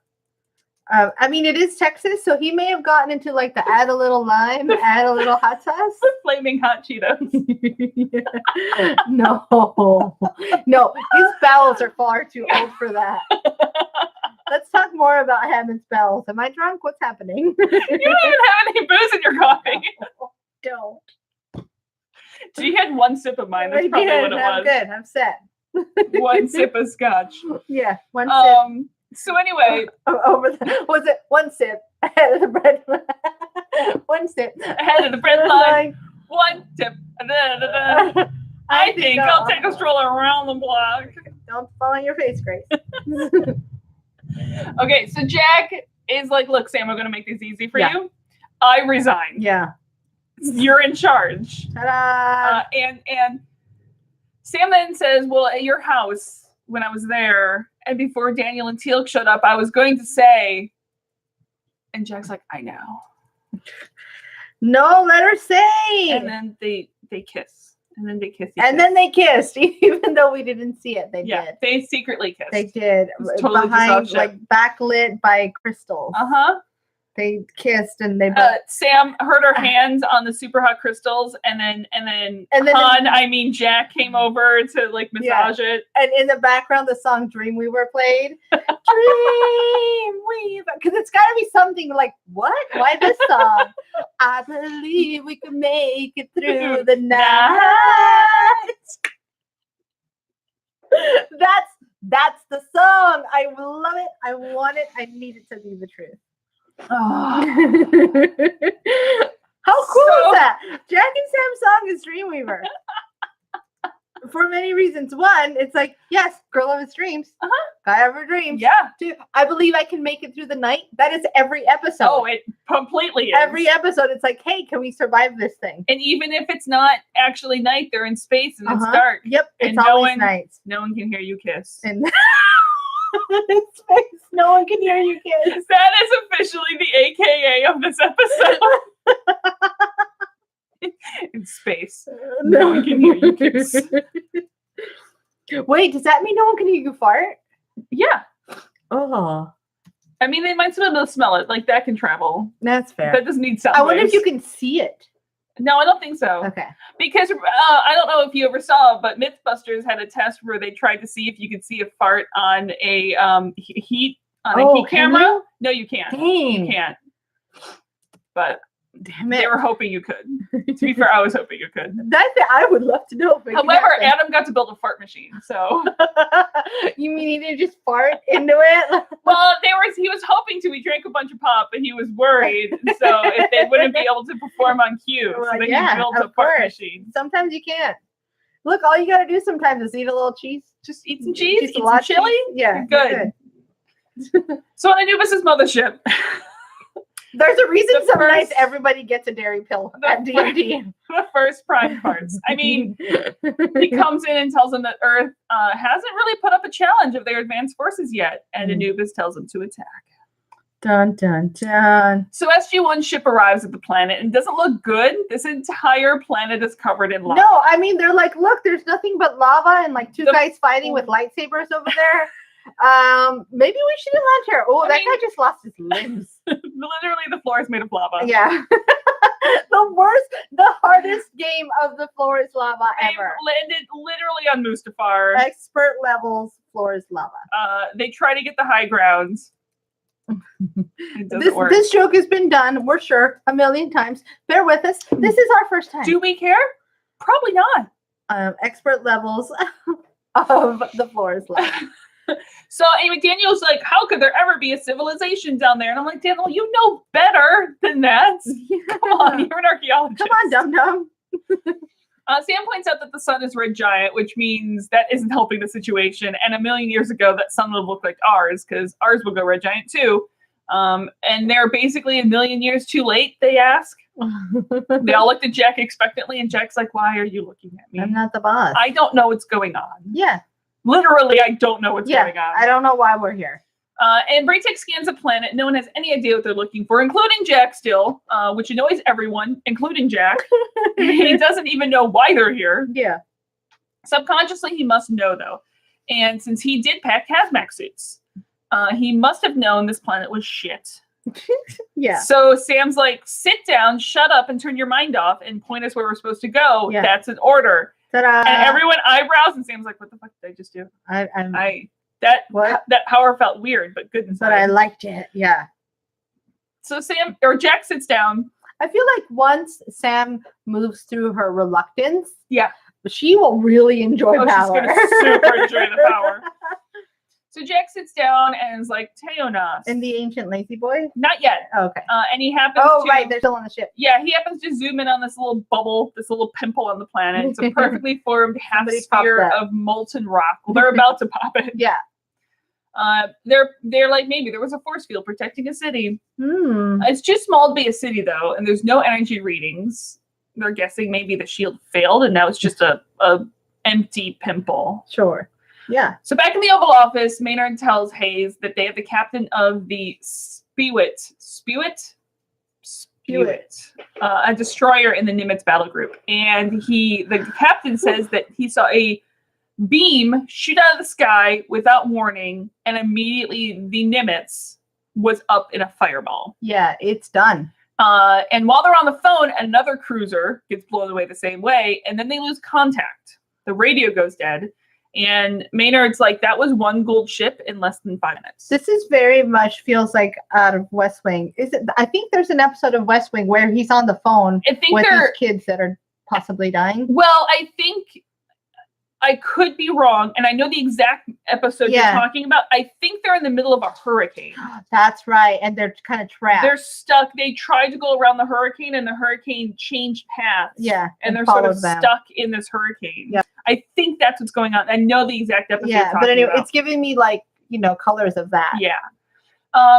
I mean, it is Texas, so he may have gotten into like the add a little lime, add a little hot sauce. Flaming hot Cheetos. No, his bowels are far too old for that. Let's talk more about Hammond's bowels. Am I drunk? What's happening? You don't even have any booze in your coffee. Don't. So you had one sip of mine. That's probably what it was. I'm good. I'm set. One sip of scotch. Yeah, one sip. So anyway, was it one sip ahead of the bread? One sip ahead of the bread line. One sip. I think I'll take a stroll around the block. Don't fall on your face, Grace. Okay, so Jack is like, look, Sam, I'm going to make this easy for you. I resign. Yeah. You're in charge. Ta-da! And Sam then says, well, at your house, when I was there, and before Daniel and Teal'c showed up, I was going to say, and Jack's like, I know. No, let her say. And then they kiss. And then they kiss. And then they kissed, even though we didn't see it. They did. They secretly kissed. They did. Totally behind, like backlit by crystals. They kissed and they. Sam hurt her hands on the super hot crystals, and then Jack came over to like massage it. And in the background, the song "Dreamweaver" played. Dreamweaver, because it's got to be something like what? Why this song? I believe we can make it through the night. That's the song. I love it. I want it. I need it to be the truth. Oh. How cool is that? Jack and Sam's song is Dreamweaver. For many reasons. One, it's like, yes, girl of his dreams. Guy of her dreams. Yeah. Two, I believe I can make it through the night. That is every episode. Oh, it completely is. Every episode, it's like, hey, can we survive this thing? And even if it's not actually night, they're in space and it's dark. Yep, it's always night. No one can hear you kiss. And in space, no one can hear you kiss. That is officially the AKA of this episode. In space, no one can hear you kiss. Wait, does that mean no one can hear you fart? Yeah. Oh. I mean, they might be able to smell it. Like, that can travel. That's fair. That doesn't need sound I wonder waves. if you can see it. No, I don't think so. Okay. Because I don't know if you ever saw, but Mythbusters had a test where they tried to see if you could see a fart on a heat camera. You? No, you can't. Dang. You can't. But damn it. They were hoping you could. To be fair, I was hoping you could. I would love to know. However, Adam got to build a fart machine, so. You mean he didn't just fart into it? Well, he was hoping to. He drank a bunch of pop, but he was worried, so if they wouldn't be able to perform on cue. So then he built a fart machine. Sometimes you can't. Look, all you gotta do sometimes is eat a little cheese. Just eat some cheese, eat some chili. Yeah, good. So on Anubis' mothership. There's a reason some nights everybody gets a dairy pill at D&D. The first prime parts. I mean, he comes in and tells them that Earth hasn't really put up a challenge of their advanced forces yet, and Anubis tells them to attack. Dun dun dun. So SG-1 ship arrives at the planet and doesn't look good. This entire planet is covered in lava. No, I mean they're like, look, there's nothing but lava and like two guys fighting with lightsabers over there. Maybe we shouldn't land here. Oh, that guy just lost his limbs. Literally, the floor is made of lava. Yeah. The hardest game of the floor is lava ever. Landed literally on Mustafar. Expert levels, floor is lava. They try to get the high grounds. It doesn't work. This joke has been done, we're sure, a million times. Bear with us. This is our first time. Do we care? Probably not. Expert levels of the floor is lava. So anyway, Daniel's like, how could there ever be a civilization down there? And I'm like, Daniel, you know better than that. Come on, you're an archaeologist. Come on, dum-dum. Sam points out that the sun is red giant, which means that isn't helping the situation. And a million years ago, that sun would look like ours, because ours will go red giant too. And they're basically a million years too late, they ask. They all looked at Jack expectantly, and Jack's like, why are you looking at me? I'm not the boss. I don't know what's going on. Yeah. Literally, I don't know what's going on. I don't know why we're here. And Braytek scans the planet. No one has any idea what they're looking for, including Jack still, which annoys everyone, including Jack. He doesn't even know why they're here. Yeah. Subconsciously, he must know, though. And since he did pack hazmat suits, he must have known this planet was shit. Yeah. So Sam's like, sit down, shut up, and turn your mind off, and point us where we're supposed to go. Yeah. That's an order. Ta-da. And everyone eyebrows, and Sam's like, what the fuck did I just do? That power felt weird, but good inside. But I liked it. Yeah. So Jack sits down. I feel like once Sam moves through her reluctance, yeah, she will really enjoy power. She's gonna super enjoy the power. So Jack sits down and is like, Teonas. And the ancient lazy boy? Not yet. Oh, okay. And he happens to... right, they're still on the ship. Yeah, he happens to zoom in on this little bubble, this little pimple on the planet. It's a perfectly formed half sphere of molten rock. Well, they're about to pop it. Yeah. They're like, maybe there was a force field protecting a city. It's too small to be a city, though, and there's no energy readings. They're guessing maybe the shield failed, and now it's just a empty pimple. Sure. Yeah. So back in the Oval Office, Maynard tells Hayes that they have the captain of the Spewit, a destroyer in the Nimitz battle group. And the captain says that he saw a beam shoot out of the sky without warning, and immediately the Nimitz was up in a fireball. Yeah, it's done. And while they're on the phone, another cruiser gets blown away the same way, and then they lose contact. The radio goes dead. And Maynard's like, that was one gold ship in less than 5 minutes. This is very much feels like out of West Wing. I think there's an episode of West Wing where he's on the phone with these kids that are possibly dying. Well, I think I could be wrong, and I know the exact episode you're talking about. I think they're in the middle of a hurricane. That's right, and they're kind of trapped. They're stuck. They tried to go around the hurricane, and the hurricane changed paths. Yeah, and they're sort of stuck in this hurricane. Yeah. I think that's what's going on. I know the exact episode. Yeah, but anyway, it's giving me like, colors of that. Yeah.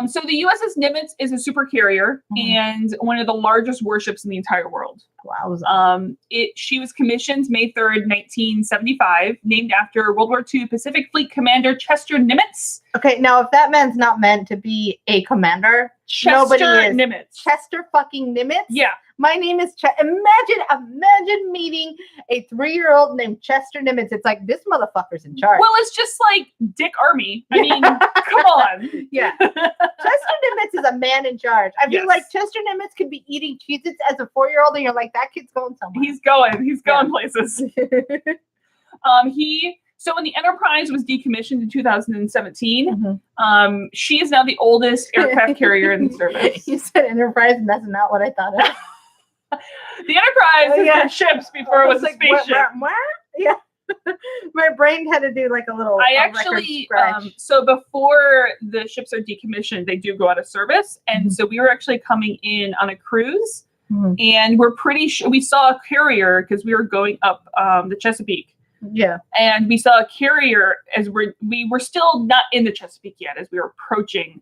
So the USS Nimitz is a super carrier and one of the largest warships in the entire world. Wow. She was commissioned May 3rd, 1975, named after World War II Pacific Fleet Commander Chester Nimitz. Okay, now if that man's not meant to be a commander, nobody is. Nimitz. Chester fucking Nimitz? Yeah. My name is Imagine meeting a 3-year-old named Chester Nimitz. It's like, this motherfucker's in charge. Well, it's just like Dick Army. I mean, come on. Yeah. Chester Nimitz is a man in charge. I feel like Chester Nimitz could be eating Cheez-Its as a 4-year-old, and you're like, that kid's going somewhere. He's going places. So when the Enterprise was decommissioned in 2017, she is now the oldest aircraft carrier in the service. You said Enterprise, and that's not what I thought of. The Enterprise has been ships before it was a spaceship. Yeah. My brain had to do like a little. So before the ships are decommissioned, they do go out of service. And so we were actually coming in on a cruise, and we're pretty sure we saw a carrier because we were going up the Chesapeake. Yeah. And we saw a carrier as we were still not in the Chesapeake yet as we were approaching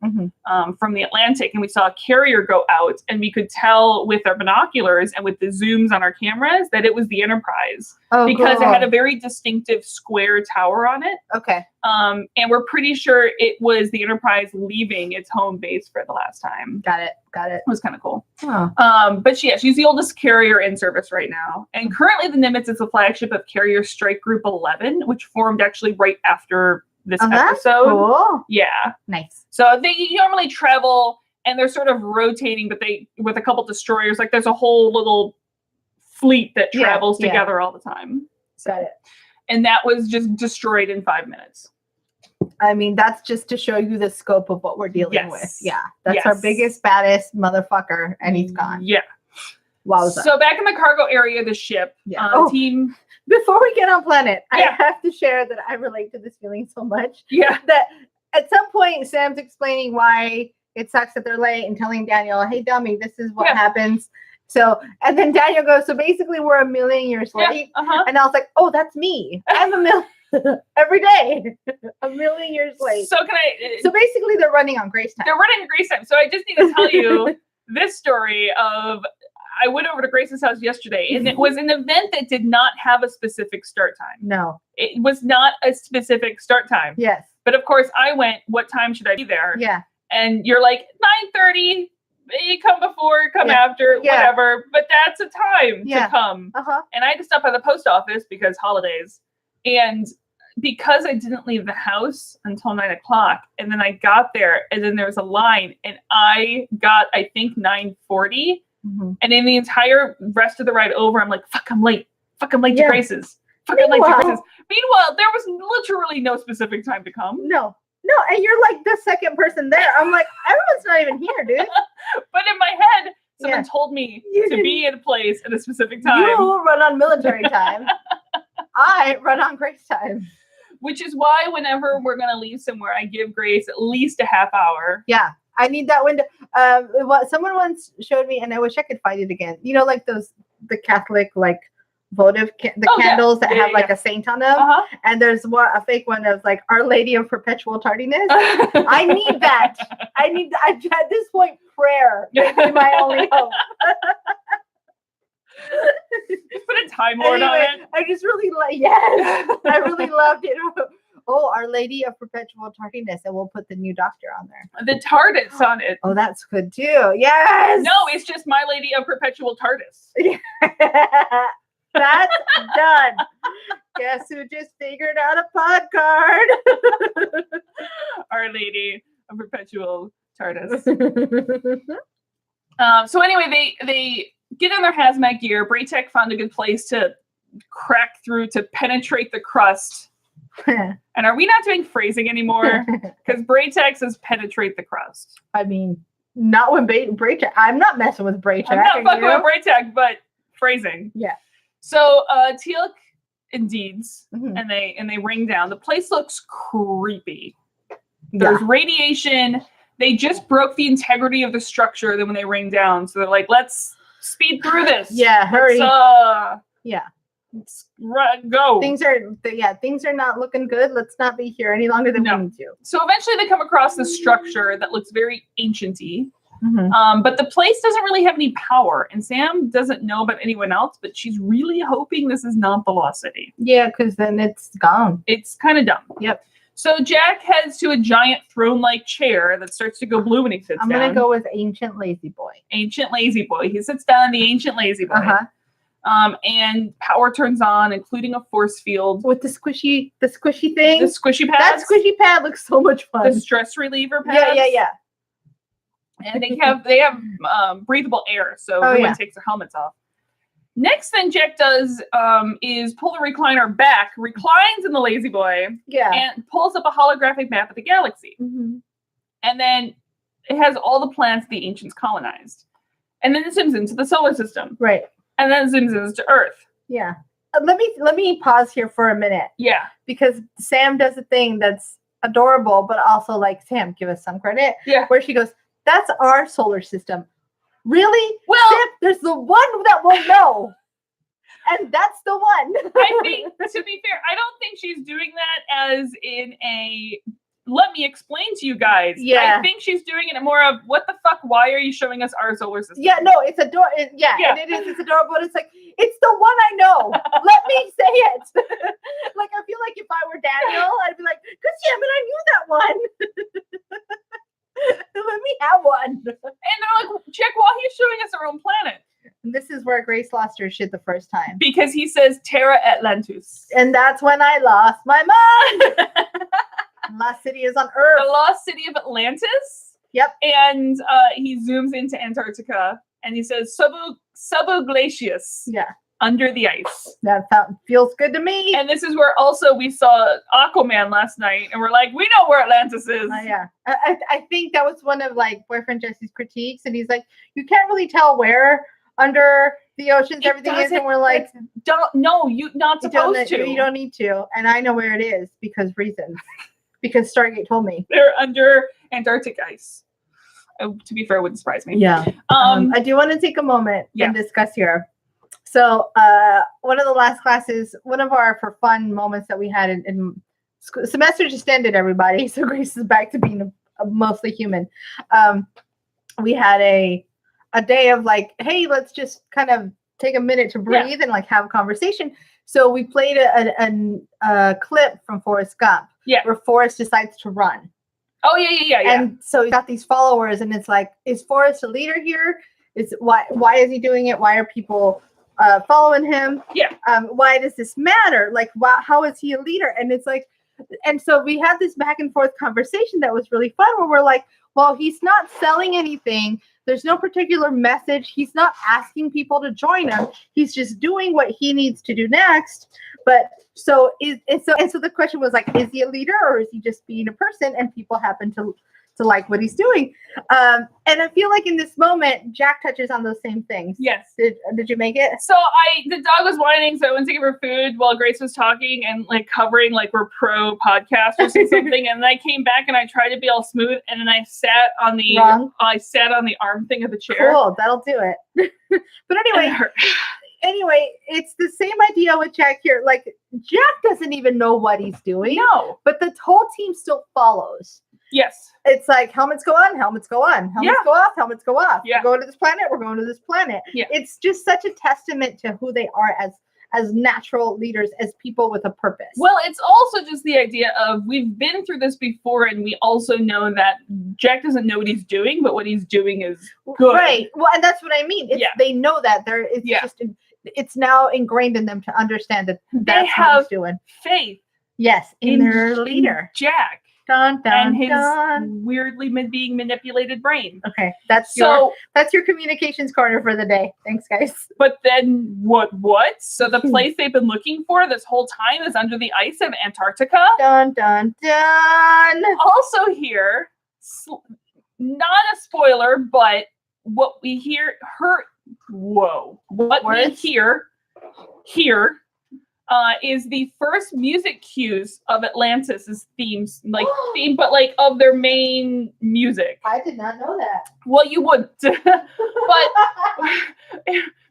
from the Atlantic, and we saw a carrier go out, and we could tell with our binoculars and with the zooms on our cameras that it was the Enterprise because it had a very distinctive square tower on it. Okay. And we're pretty sure it was the Enterprise leaving its home base for the last time. Got it. It was kind of cool. Oh. But she's the oldest carrier in service right now. And currently the Nimitz is the flagship of Carrier Strike Group 11, which formed actually right after this episode. That's cool. Yeah. Nice. So they normally travel and they're sort of rotating, but with a couple destroyers, like there's a whole little fleet that travels together all the time. Got it. And that was just destroyed in 5 minutes. I mean, that's just to show you the scope of what we're dealing with. Yeah. That's our biggest, baddest motherfucker, and he's gone. Yeah. Wowza. So back in the cargo area of the ship, team... Before we get on planet, I have to share that I relate to this feeling so much. Yeah. That at some point, Sam's explaining why it sucks that they're late and telling Daniel, hey, dummy, this is what happens. So, and then Daniel goes, so basically we're a million years late. And I was like, oh, that's me. I'm a million every day. A million years late. So so basically they're running on Grace time. They're running on Grace time. So I just need to tell you this story of, I went over to Grace's house yesterday, and it was an event that did not have a specific start time. No. It was not a specific start time. Yes. But of course I went, what time should I be there? Yeah. And you're like, 9:30. You come before, come after, whatever. But that's a time to come. And I had to stop by the post office because holidays. And because I didn't leave the house until 9 o'clock, and then I got there, and then there was a line, and I got, I think, 9:40. And in the entire rest of the ride over, I'm like, fuck, I'm late. Fuck, I'm late to Grace's. Fuck, I'm late to Grace's. Meanwhile, there was literally no specific time to come. No, and you're like the second person there. I'm like, everyone's not even here, dude. But in my head, someone told me to be in a place at a specific time. You run on military time. I run on Grace time. Which is why whenever we're going to leave somewhere, I give Grace at least a half hour. Yeah, I need that window. Someone once showed me, and I wish I could find it again. You know, like the Catholic, like, votive candles that have like a saint on them, and there's a fake one that's like Our Lady of Perpetual Tardiness. I need that. At this point, prayer is my only hope. Just put a time Lord on it. I just really I really loved it. Oh, Our Lady of Perpetual Tardiness, and we'll put the new doctor on there. The TARDIS on it. Oh, that's good too. Yes. No, it's just My Lady of Perpetual TARDIS. That's done. Guess who just figured out a pod card? Our Lady of Perpetual TARDIS. So anyway, they get in their hazmat gear. Braytech found a good place to crack through to penetrate the crust. And are we not doing phrasing anymore? Because Braytech says penetrate the crust. I mean, not when Braytech. I'm not messing with Braytech. I'm not fucking with Braytech, but phrasing. Yeah. So Teal'c indeeds, and they ring down. The place looks creepy. There's radiation. They just broke the integrity of the structure. Then when they ring down, so they're like, "Let's speed through this." Yeah, hurry. Let's go. Things are not looking good. Let's not be here any longer than we need to. So eventually, they come across this structure that looks very ancient-y. But the place doesn't really have any power, and Sam doesn't know about anyone else, but she's really hoping this is not the Lost City. Yeah, because then it's gone. It's kind of dumb. Yep. So Jack heads to a giant throne-like chair that starts to go blue when he sits down. I'm going to go with Ancient Lazy Boy. Ancient Lazy Boy. He sits down in the Ancient Lazy Boy. And power turns on, including a force field. With the squishy thing? The squishy pads. That squishy pad looks so much fun. The stress reliever pads. Yeah. And they have breathable air, so everyone takes their helmets off. Next thing Jack does is pull the recliner back, reclines in the Lazy Boy, and pulls up a holographic map of the galaxy. And then it has all the planets the ancients colonized. And then it zooms into the solar system. Right. And then it zooms into Earth. Yeah. Let me pause here for a minute. Yeah. Because Sam does a thing that's adorable, but also like, Sam, give us some credit. Yeah. Where she goes, that's our solar system. Really? Well, Sam, there's the one that will know. And that's the one. I think, to be fair, I don't think she's doing that as in a, let me explain to you guys. Yeah. I think she's doing it more of, what the fuck, why are you showing us our solar system? Yeah, no, it's adorable. And it is, it's adorable. It's like, it's the one I know. Let me say it. Like, I feel like if I were Daniel, I'd be like, good damn it, I knew that one. Let me have one. And they're like, check while he's showing us our own planet. And this is where Grace lost her shit the first time. Because he says Terra Atlantis. And that's when I lost my mind. Lost city is on Earth. The lost city of Atlantis. Yep. And he zooms into Antarctica and he says, Suboglacius. Yeah. Under the ice. That feels good to me. And this is where also we saw Aquaman last night, and we're like, we know where Atlantis is. Yeah. I think that was one of like Boyfriend Jesse's critiques, and he's like, you can't really tell where under the oceans everything is, and we're like, you're not supposed to. You don't need to. And I know where it is because reasons. Because Stargate told me. They're under Antarctic ice. Oh, to be fair, it wouldn't surprise me. Yeah. I do want to take a moment and discuss here. So one of the last classes, one of our for fun moments that we had in school, semester just ended, everybody. So Grace is back to being a mostly human. We had a day of like, hey, let's just kind of take a minute to breathe and like have a conversation. So we played a clip from Forrest Gump where Forrest decides to run. Oh, yeah. And so he got these followers, and it's like, is Forrest a leader here? Why is he doing it? Why are people following him? Yeah. Why does this matter? Like, how is he a leader? And it's like, and so we had this back and forth conversation that was really fun, where we're like, well, he's not selling anything. There's no particular message. He's not asking people to join him. He's just doing what he needs to do next. But so the question was like, is he a leader or is he just being a person? And people happen to like what he's doing. And I feel like in this moment, Jack touches on those same things. Yes. Did you make it? So the dog was whining, so I went to give her food while Grace was talking and like covering like we're pro podcast or something. And then I came back and I tried to be all smooth, and then I sat on the arm thing of the chair. Cool, that'll do it. But anyway, it's the same idea with Jack here. Like, Jack doesn't even know what he's doing. No. But the whole team still follows. Yes. It's like helmets go on, helmets go on, helmets go off, helmets go off. Yeah. We're going to this planet, we're going to this planet. Yeah. It's just such a testament to who they are as natural leaders, as people with a purpose. Well, it's also just the idea of we've been through this before, and we also know that Jack doesn't know what he's doing, but what he's doing is good. Right. Well, and that's what I mean. They know that it's now ingrained in them to understand that that's what he's doing. Faith. Yes, in their leader, Jack. Dun, dun, and his dun. weirdly being manipulated brain. Okay, that's your communications corner for the day. Thanks, guys. But then what? So the place they've been looking for this whole time is under the ice of Antarctica. Dun dun dun. Also here, not a spoiler, but what we hear we hear here. Is the first music cues of Atlantis' themes, but like of their main music. I did not know that. Well, you would, but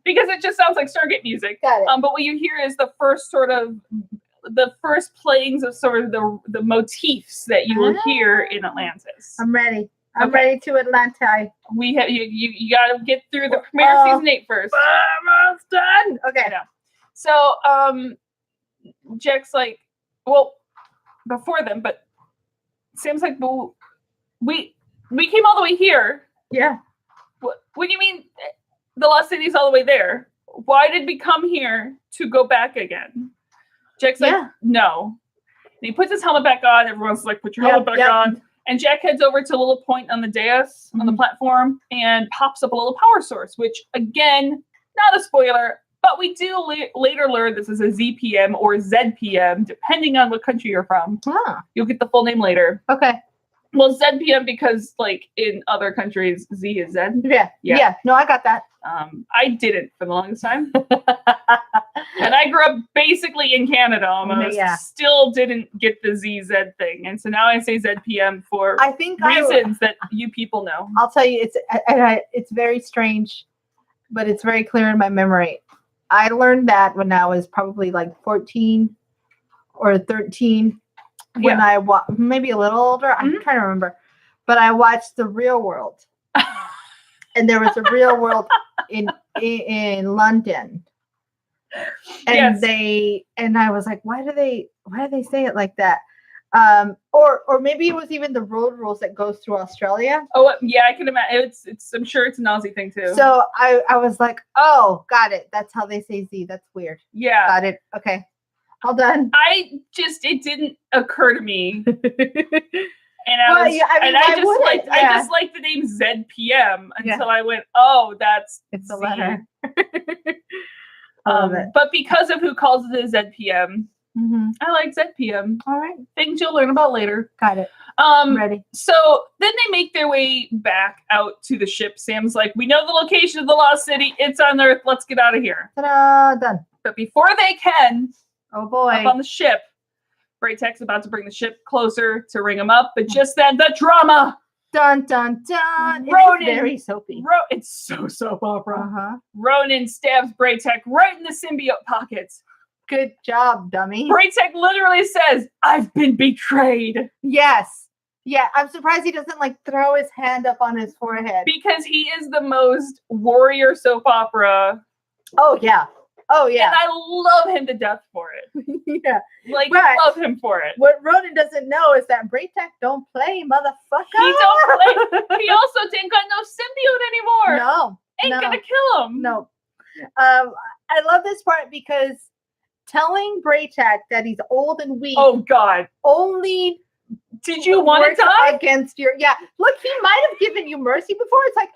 because it just sounds like Stargate music. Got it. But what you hear is the first playings of sort of the motifs that you will hear in Atlantis. I'm ready. I'm ready to Atlanta. We have you got to get through the premiere season 8 first. Almost done. Okay. So Jack's like, well, before them, but Sam's like, well, we came all the way here. Yeah. What do you mean the lost city's all the way there? Why did we come here to go back again? Jack's like, no. And he puts his helmet back on. Everyone's like, put your helmet back on. And Jack heads over to a little point on the dais, on the platform, and pops up a little power source, which, again, not a spoiler, but we do later learn this is a ZPM or ZPM, depending on what country you're from. You'll get the full name later. Okay. Well, ZPM because, like, in other countries, Z is Z. Yeah. No, I got that. I didn't for the longest time. And I grew up basically in Canada almost. Yeah. Still didn't get the ZZ thing. And so now I say ZPM for reasons that you people know. I'll tell you, it's very strange, but it's very clear in my memory. I learned that when I was probably like 14 or 13. When I maybe a little older. I'm trying to remember. But I watched The Real World. And there was a Real World in London. And I was like, why why do they say it like that? Or maybe it was even the road rules that goes through Australia. Oh yeah, I can imagine. It's I'm sure it's an Aussie thing too. So I was like, oh, got it. That's how they say Z. That's weird. Yeah, got it. Okay, all done. It didn't occur to me, and Well, I was, yeah, I mean, and I why just would liked it? I Yeah. just liked the name ZPM until Yeah. I went, oh, that's It's a Z. letter. I love it. But because of who calls it a ZPM, Mm-hmm. I like ZPM. All right, Things you'll learn about later. got it. Ready. So then they make their way back out to the ship. Sam's like, we know the location of the lost city. It's on Earth. Let's get out of here. Ta-da! Done. But before they can, Oh boy. up on the ship, Braytek's about to bring the ship closer to ring him up. But just then, the drama. Dun dun dun. Ronan. It is very soapy. It's so soap opera. Uh-huh. Ronan stabs Braytek right in the symbiote pockets. Good job, dummy. Braytek literally says, I've been betrayed. Yes. Yeah, I'm surprised he doesn't like throw his hand up on his forehead. Because he is the most warrior soap opera. Oh yeah. Oh yeah. And I love him to death for it. Yeah. Like, Right. love him for it. What Ronan doesn't know is that Braytek don't play, motherfucker. He don't play. He also ain't got no symbiote anymore. No. Ain't no. gonna kill him. No. I love this part because telling Braytek that he's old and weak Oh God. only Did you want to works die? against your look, he might have given you mercy before. It's like,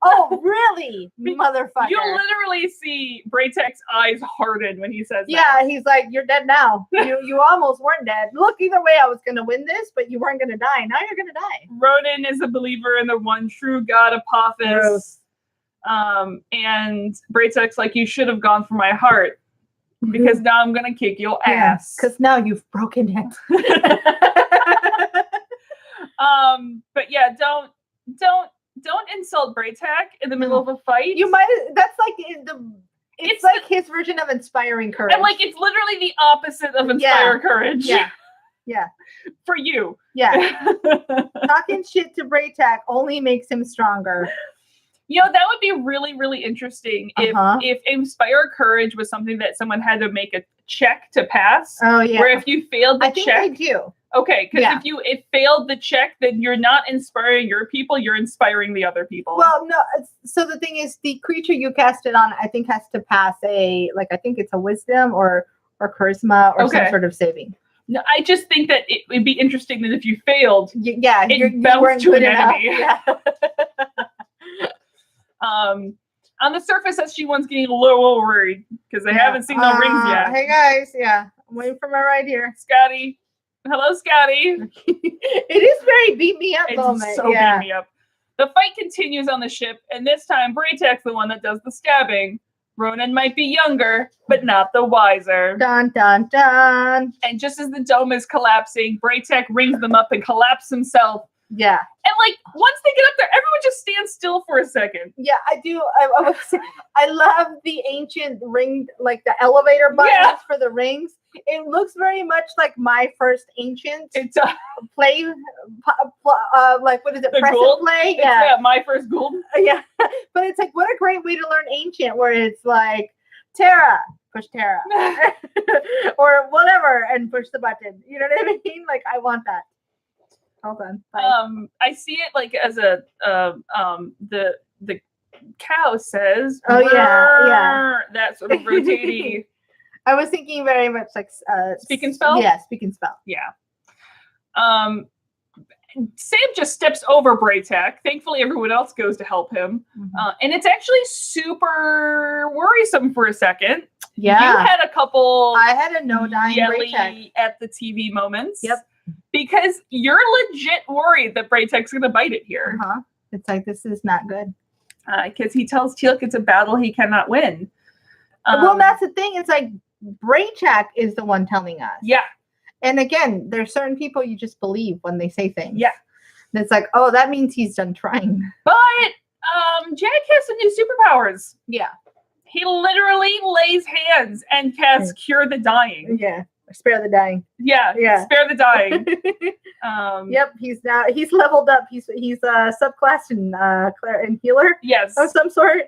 oh really, motherfucker. You literally see Braytek's eyes harden when he says that. Yeah, he's like, you're dead now. You almost weren't dead. Look, either way, I was gonna win this, but you weren't gonna die. Now you're gonna die. Ronan is a believer in the one true God Apophis. Gross. And Braytek's like, you should have gone for my heart. Because now I'm gonna kick your ass. Because now you've broken it. But yeah, don't insult Braytek in the middle of a fight. You might. That's like it's It's like his version of inspiring courage. and like it's literally the opposite of inspire courage. yeah, yeah, For you. yeah. Talking shit to Braytek only makes him stronger. You know, that would be really, really interesting if inspire courage was something that someone had to make a check to pass. Oh yeah. Where if you failed the I think check, they do. okay, because Yeah. if you failed the check, then you're not inspiring your people, you're inspiring the other people. Well, no. So the thing is, the creature you cast it on, I think, has to pass I think it's a wisdom or charisma or some Okay. sort of saving. No, I just think that it would be interesting that if you failed, Yeah, It you bounced weren't to good an enough. enemy. Yeah. on the surface, SG1's getting a little worried because they haven't seen no rings yet. Hey guys, yeah, I'm waiting for my ride here. Scotty. Hello, Scotty. It is very beat me up It's moment. so Yeah. beat me up. The fight continues on the ship, and this time Braytek's the one that does the stabbing. Ronan might be younger, but not the wiser. Dun dun dun. And just as the dome is collapsing, Braytek rings them up and collapses himself. Yeah. And like once they get up there, everyone just stands still for a second. Yeah, I do. I love the ancient ring, like the elevator buttons Yeah. for the rings. It looks very much like my first ancient It's play, like what is it, The press Gould? and play? it's Yeah, my first Gould. yeah. But it's like, what a great way to learn ancient, where it's like Terra, push Terra, or whatever, and push the button. You know what I mean? Like, I want that. Hold on. Bye. I see it like as a the cow says. Oh, yeah, "Rrrr," that sort of rotating. I was thinking very much like Speak and spell? Yeah, speak and spell. Yeah. Sam just steps over Braytek. Thankfully, everyone else goes to help him. And it's actually super worrisome for a second. Yeah. You had a couple I had a no dying Braytek. yelly at the TV moments. Yep. Because you're legit worried that Braytek's going to bite it here. Uh-huh. It's like, this is not good. Because he tells Teal'c it's a battle he cannot win. Well, that's the thing. It's like Braytek is the one telling us. Yeah. And again, there's certain people you just believe when they say things. Yeah. And it's like, oh, that means he's done trying. But Jack has some new superpowers. Yeah. He literally lays hands and casts Cure the Dying. Yeah. Spare the dying. Yeah. Yeah. Spare the Dying. Yep. He's leveled up. He's subclass in healer Yes. of some sort.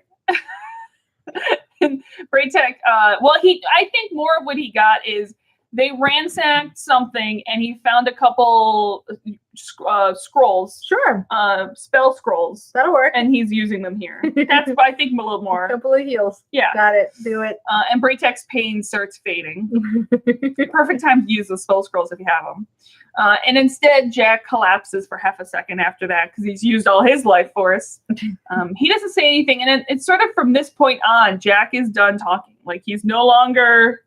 Braytek, I think more of what he got is They ransacked something, and he found a couple scrolls, Sure. spell scrolls, That'll work. and he's using them here. That's, I think, a little A more. couple of heals. Yeah. Got it. Do it. And Braytek's pain starts fading. Perfect time to use the spell scrolls if you have them. And instead, Jack collapses for half a second after that because he's used all his life force. He doesn't say anything, and it's sort of from this point on, Jack is done talking. Like, he's no longer...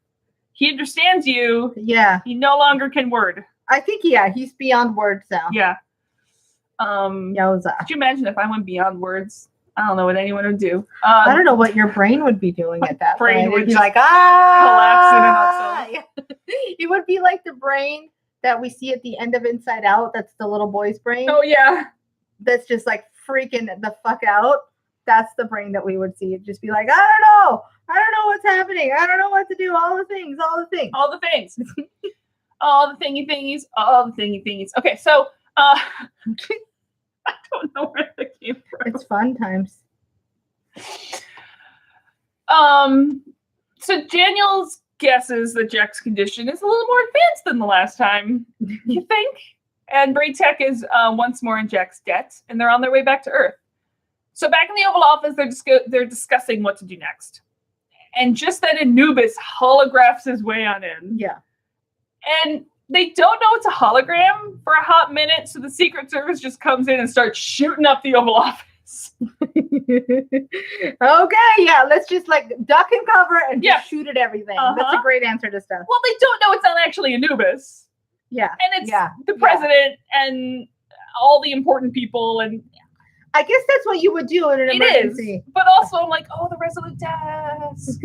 He understands you. Yeah. He no longer can word. I think, yeah, he's beyond words now. Yeah. Yowza. Could you imagine if I went beyond words? I don't know what anyone would do. I don't know what your brain would be doing at that brain point. would It'd be just like, collapse in and out. Yeah. It would be like the brain that we see at the end of Inside Out. That's the little boy's brain. Oh, yeah. That's just like freaking the fuck out. That's the brain that we would see. It'd just be like, I don't know what's happening. I don't know what to do. All the things. All the things. All the thingy thingies. All the thingy thingies. Okay, so I don't know where that came from. It's fun times. So Daniels guesses that Jack's condition is a little more advanced than the last time, you think? And Braytek is once more in Jack's debt, and they're on their way back to Earth. So back in the Oval Office, they're discussing what to do next. And just then Anubis holographs his way on in. Yeah. And they don't know it's a hologram for a hot minute, so the Secret Service just comes in and starts shooting up the Oval Office. Okay, yeah, let's just like duck and cover and just shoot at everything. That's a great answer to stuff. Well, they don't know it's not actually Anubis. Yeah. And it's the president and all the important people, and I guess that's what you would do in an emergency. Is, but also I'm like, oh, the Resolute Desk.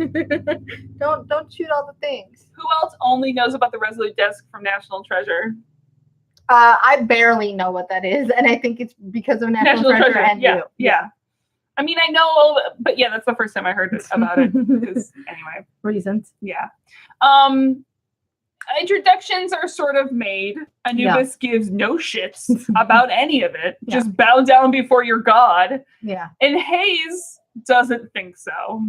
don't shoot all the things. Who else only knows about the Resolute Desk from National Treasure? I barely know what that is, and I think it's because of National Treasure and you. Yeah. I mean, I know, but yeah, that's the first time I heard about it. Anyway. Reasons. Yeah. Introductions are sort of made. Anubis gives no shits about any of it. Just bow down before your god. Yeah. And Hayes doesn't think so.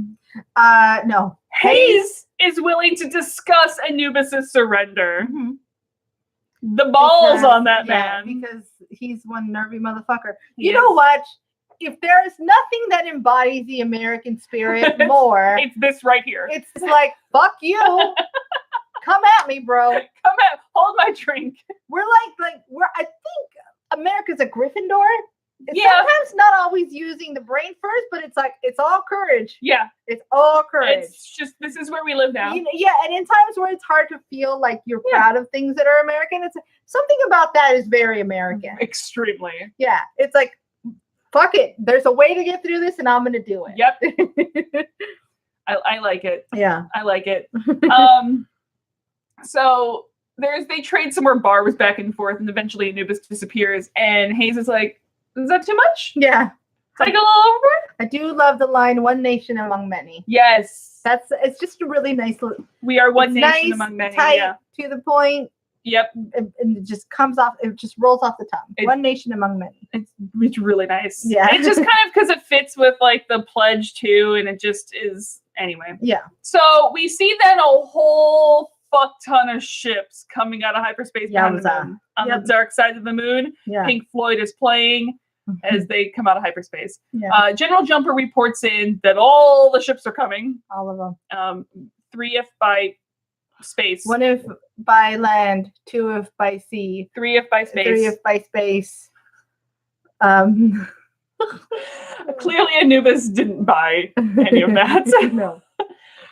No. Hayes is willing to discuss Anubis's surrender. Mm-hmm. The balls on that man. Because he's one nervy motherfucker. You know what? If there is nothing that embodies the American spirit more, it's this right here. It's like, fuck you. Come at me, bro. Hold my drink. We're I think America's a Gryffindor. It's sometimes not always using the brain first, but it's like, it's all courage. Yeah. It's all courage. It's just, this is where we live now. And in times where it's hard to feel like you're proud of things that are American, it's something about that is very American. Extremely. Yeah. It's like, fuck it. There's a way to get through this, and I'm going to do it. Yep. I like it. Yeah. I like it. So they trade some more barbs back and forth, and eventually Anubis disappears, and Hayes is like, is that too much? Yeah. Take a little overboard? I do love the line, one nation among many. Yes. It's just a really nice. We are one nation among many. Tight, to the point. Yep. And it just comes off, it just rolls off the tongue. One nation among many. It's really nice. Yeah. It's just kind of because it fits with like the pledge too, and it just is, anyway. Yeah. So we see then a whole fuck ton of ships coming out of hyperspace behind the moon. On the dark side of the moon, Pink Floyd is playing as they come out of hyperspace. Yeah. General Jumper reports in that all the ships are coming. All of them. 3 if by space. 1 if by land, 2 if by sea. 3 if by space. 3 if by space. Clearly Anubis didn't buy any of that. No.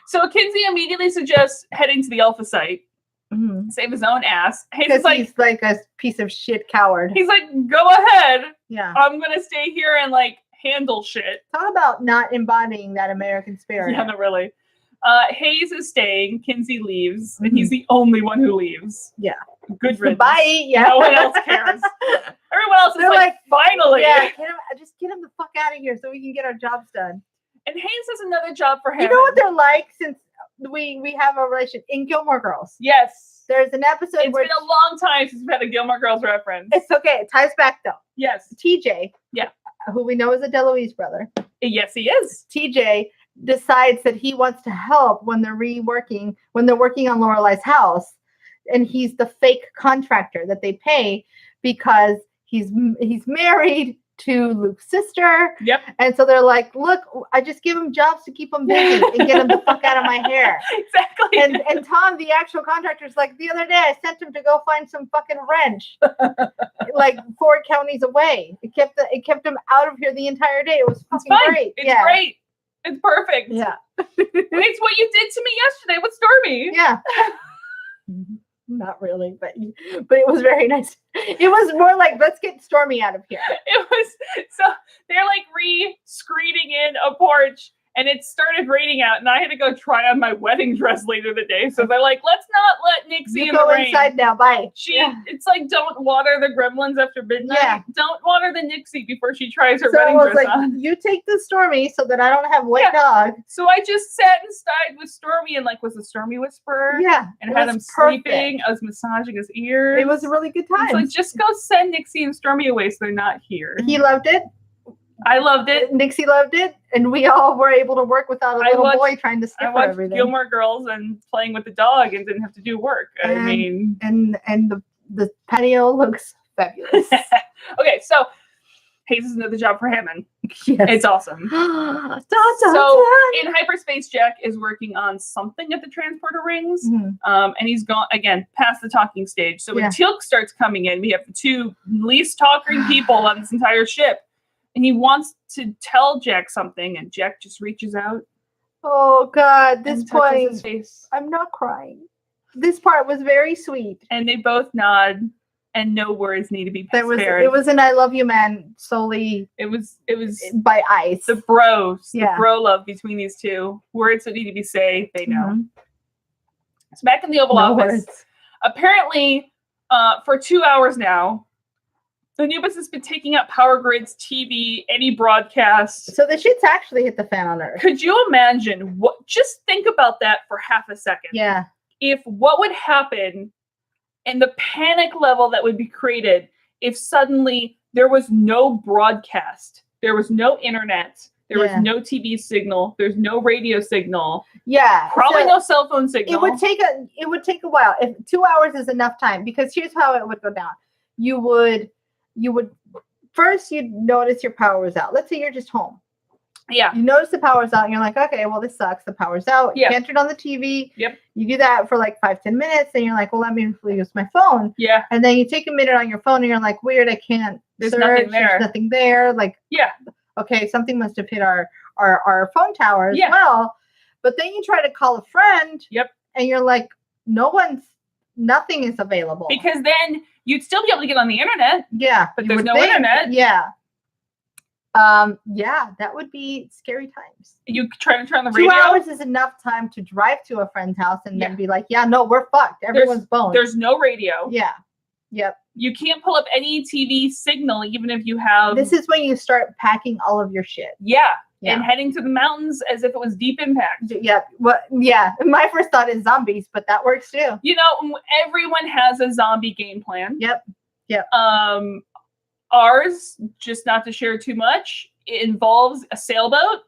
So Kinsey immediately suggests heading to the Alpha site. Save his own ass. Because he's like a piece of shit coward. He's like, go ahead. Yeah. I'm going to stay here and like handle shit. Talk about not embodying that American spirit. Yeah, no, really. Hayes is staying. Kinsey leaves. And he's the only one who leaves. Yeah. Good riddance. Bye. Yeah. No one else cares. Everyone else is like, finally. Yeah, just get him the fuck out of here so we can get our jobs done. And Hayes has another job for Hammond. You know what they're like since we have a relation in Gilmore Girls? Yes. There's an episode It's been a long time since we've had a Gilmore Girls reference. It's okay. It ties back though. Yes. TJ. Yeah. Who we know is a DeLuise brother. Yes, he is. TJ decides that he wants to help when they're working on Lorelei's house. and he's the fake contractor that they pay because he's married to Luke's sister. Yep. And so they're like, look, I just give him jobs to keep him busy and get him the fuck out of my hair. Exactly. And Tom, the actual contractor's like, the other day I sent him to go find some fucking wrench, like 4 counties away. It kept him out of here the entire day. It was fucking great. It's great. It's perfect. Yeah. It's what you did to me yesterday with Stormy. Yeah. Not really, but it was very nice. It was more like, let's get Stormy out of here. It was, so they're like re-screening in a porch, and it started raining out, and I had to go try on my wedding dress later the day. So they're like, let's not let Nixie in the rain. Go inside now. Bye. It's like, don't water the gremlins after midnight. Yeah. Don't water the Nixie before she tries her So wedding I was dress like, on. you take the Stormy so that I don't have wet dog. So I just sat inside with Stormy and like was a Stormy whisperer. Yeah. And had him sleeping. I was massaging his ears. It was a really good time. It's like, just go send Nixie and Stormy away so they're not here. He loved it. I loved it. Nixie loved it, and we all were able to work without a little boy trying to skip everything. Gilmore Girls and playing with the dog and didn't have to do work. I mean, and the patio looks fabulous. Okay, so Hayes is another job for Hammond. Yes. It's awesome. So in hyperspace, Jack is working on something at the transporter rings, and he's gone again past the talking stage. So when Teal'c starts coming in, we have the 2 least talking people on this entire ship. And he wants to tell Jack something, and Jack just reaches out. Oh, God. This point, his face. I'm not crying. This part was very sweet. And they both nod, and no words need to be spared. It was an I love you, man, solely. It was by ice. The bros, the bro love between these 2. Words that need to be said, they know. So back in the Oval Office, apparently for 2 hours now, Anubis has been taking up power grids, TV, any broadcast. So the shit's actually hit the fan on Earth. Could you imagine just think about that for half a second. Yeah. If what would happen and the panic level that would be created if suddenly there was no broadcast, there was no internet, there was no TV signal, there's no radio signal. Yeah. Probably no cell phone signal. It would take a while. If 2 hours is enough time, because here's how it would go down. You would first you'd notice your power was out. Let's say you're just home. Yeah. You notice the power's out and you're like, okay, well, this sucks. The power's out. You can't turn on the TV. Yep. You do that for like 5-10 minutes and you're like, well, let me use my phone. Yeah. And then you take a minute on your phone and you're like, weird, I can't There's search. nothing there. There's nothing there. Like, okay, something must have hit our phone tower as well. But then you try to call a friend. Yep. And you're like, nothing is available. Because then you'd still be able to get on the internet. Yeah. But there's no internet. Yeah. That would be scary times. You try to turn on the radio. 2 hours is enough time to drive to a friend's house and then be like, yeah, no, we're fucked. Everyone's boned. There's no radio. Yeah. Yep. You can't pull up any TV signal, even if you have. This is when you start packing all of your shit. Yeah. And heading to the mountains as if it was Deep Impact. Yeah. Yeah. My first thought is zombies, but that works too. You know, everyone has a zombie game plan. Yep. Ours, just not to share too much, it involves a sailboat.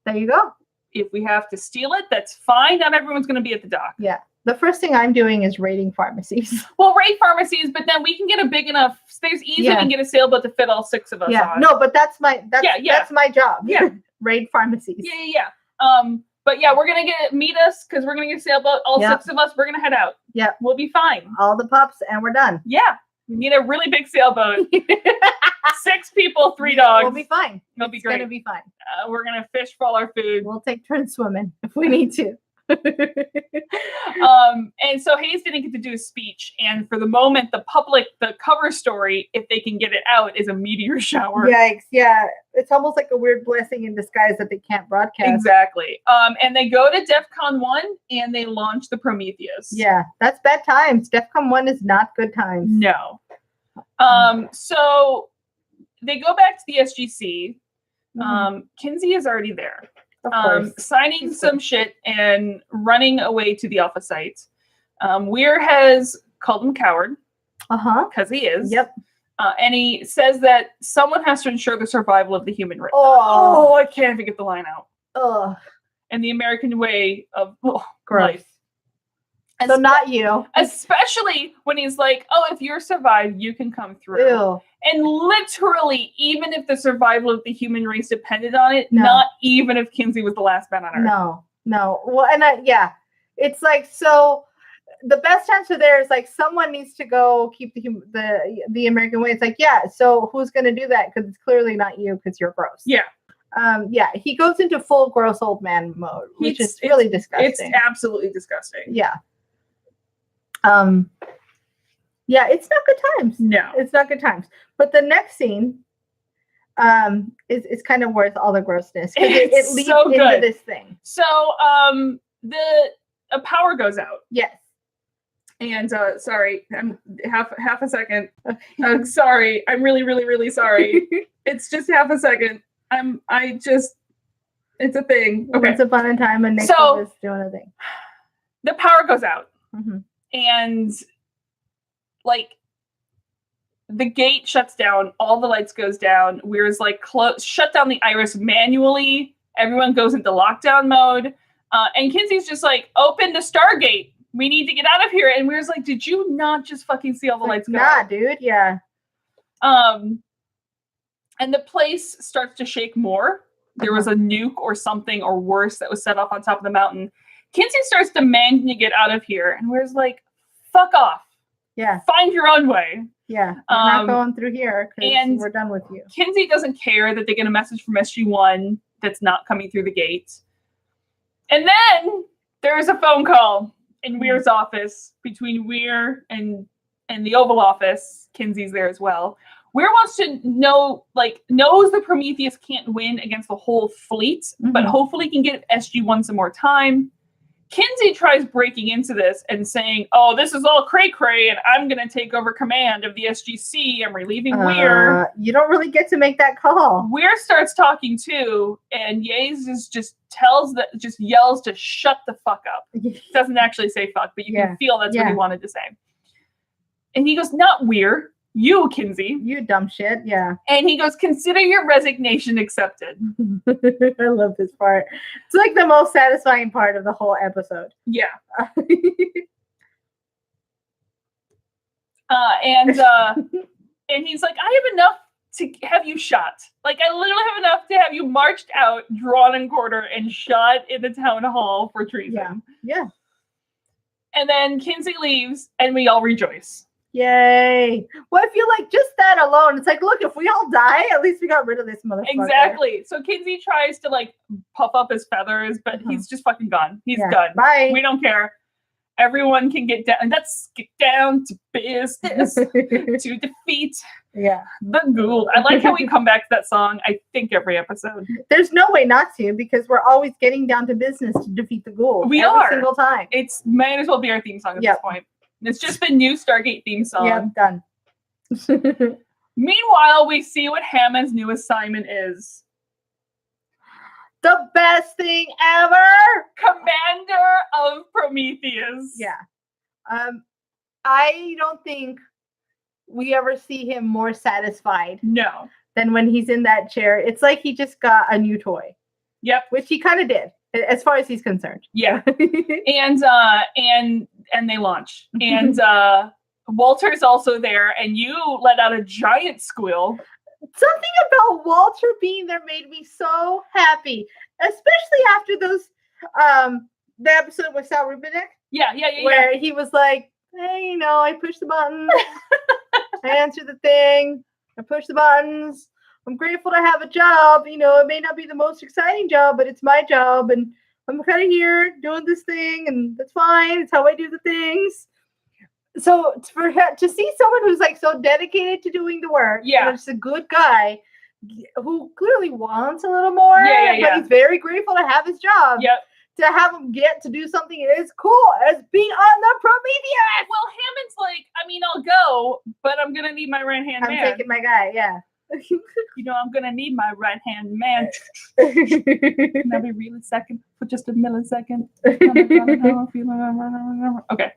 There you go. If we have to steal it, that's fine. Not everyone's going to be at the dock. Yeah. The first thing I'm doing is raiding pharmacies. Well, raid pharmacies, but then we can get a big enough. There's easily can get a sailboat to fit all 6 of us on. No, but that's my job. Yeah. Raid pharmacies. Yeah. But yeah, we're gonna meet us because we're gonna get a sailboat. All 6 of us, we're gonna head out. Yeah. We'll be fine. All the pups, and we're done. Yeah. We need a really big sailboat. 6 people, 3 dogs. We'll be fine. It'll be great. It's gonna be fine. We're gonna fish for all our food. We'll take turns swimming if we need to. And so Hayes didn't get to do a speech, and for the moment, the cover story, if they can get it out, is a meteor shower. Yikes! Yeah, it's almost like a weird blessing in disguise that they can't broadcast. Exactly. And they go to DEFCON 1 and they launch the Prometheus. Yeah, that's bad times. DEFCON 1 is not good times. No. So they go back to the SGC. Kinsey is already there. Signing some shit and running away to the Alpha site. Weir has called him coward. Because he is. Yep. And he says that someone has to ensure the survival of the human race. I can't even get the line out. And the American way of life. So not you. Especially when he's like, oh, if you're survived, you can come through. Ew. And literally, even if the survival of the human race depended on it, No. not even if Kinsey was the last man on Earth. No. Well, and it's like, so the best answer there is like someone needs to go keep the American way. It's like, yeah, so who's going to do that? Because it's clearly not you because you're gross. Yeah. He goes into full gross old man mode, which is really disgusting. It's absolutely disgusting. Yeah. It's not good times. No. It's not good times. But the next scene is kind of worth all the grossness. Because it leads so into this thing. So the power goes out. Yes. And sorry, I'm half a second. I'm sorry. I'm really, really, really sorry. It's just half a second. It's a thing. Okay. Once upon a time, and Nixie was doing a thing. The power goes out. Mm-hmm. And like the gate shuts down, all the lights goes down. Weir's like shut down the iris manually. Everyone goes into lockdown mode. And Kinsey's just like, open the Stargate. We need to get out of here. And Weir's like, did you not just fucking see all the lights go out? Dude, yeah. And the place starts to shake more. There was a nuke or something or worse that was set off on top of the mountain. Kinsey starts demanding to get out of here. And Weir's like, fuck off. Yeah. Find your own way. Yeah. We're not going through here because we're done with you. Kinsey doesn't care that they get a message from SG-1 that's not coming through the gate. And then there's a phone call in Weir's office between Weir and the Oval Office. Kinsey's there as well. Weir wants to know, knows the Prometheus can't win against the whole fleet, but hopefully can get SG-1 some more time. Kinsey tries breaking into this and saying, oh, this is all cray-cray, and I'm going to take over command of the SGC. I'm relieving Weir. You don't really get to make that call. Weir starts talking too, and Yates just yells to shut the fuck up. Doesn't actually say fuck, but you can feel that's what he wanted to say. And he goes, not Weir. You, Kinsey. You dumb shit, yeah. And he goes, consider your resignation accepted. I love this part. It's like the most satisfying part of the whole episode. Yeah. And he's like, I have enough to have you shot. Like, I literally have enough to have you marched out, drawn and quartered, and shot in the town hall for treason. Yeah. And then Kinsey leaves, and we all rejoice. Yay. Well, I feel like just that alone, it's like, look, if we all die, at least we got rid of this motherfucker. Exactly. So Kinsey tries to puff up his feathers, but he's just fucking gone. He's done. Bye. We don't care. Everyone can get down. Let's get down to business to defeat the ghoul. I like how we come back to that song, I think, every episode. There's no way not to, because we're always getting down to business to defeat the ghoul. Every single time. It's might as well be our theme song at this point. It's just the new Stargate theme song. Yep, done. Meanwhile, we see what Hammond's new assignment is. The best thing ever! Commander of Prometheus. Yeah. I don't think we ever see him more satisfied. No. Than when he's in that chair. It's like he just got a new toy. Yep. Which he kind of did, as far as he's concerned. Yeah. and they launch. And Walter's also there, and you let out a giant squeal. Something about Walter being there made me so happy, especially after those the episode with Sal Rubinek. Yeah. Where he was like, hey, I push the buttons, I answer the thing, I push the buttons. I'm grateful to have a job. It may not be the most exciting job, but it's my job, and I'm kind of here doing this thing, and that's fine. It's how I do the things. So to see someone who's so dedicated to doing the work, just a good guy who clearly wants a little more, but he's very grateful to have his job. Yep. To have him get to do something as cool as being on the Prometheus. Well, Hammond's like, I'll go, but I'm gonna need my right hand man. I'm taking my guy, yeah. I'm gonna need my right hand man. Can I be real a second for just a millisecond? Okay.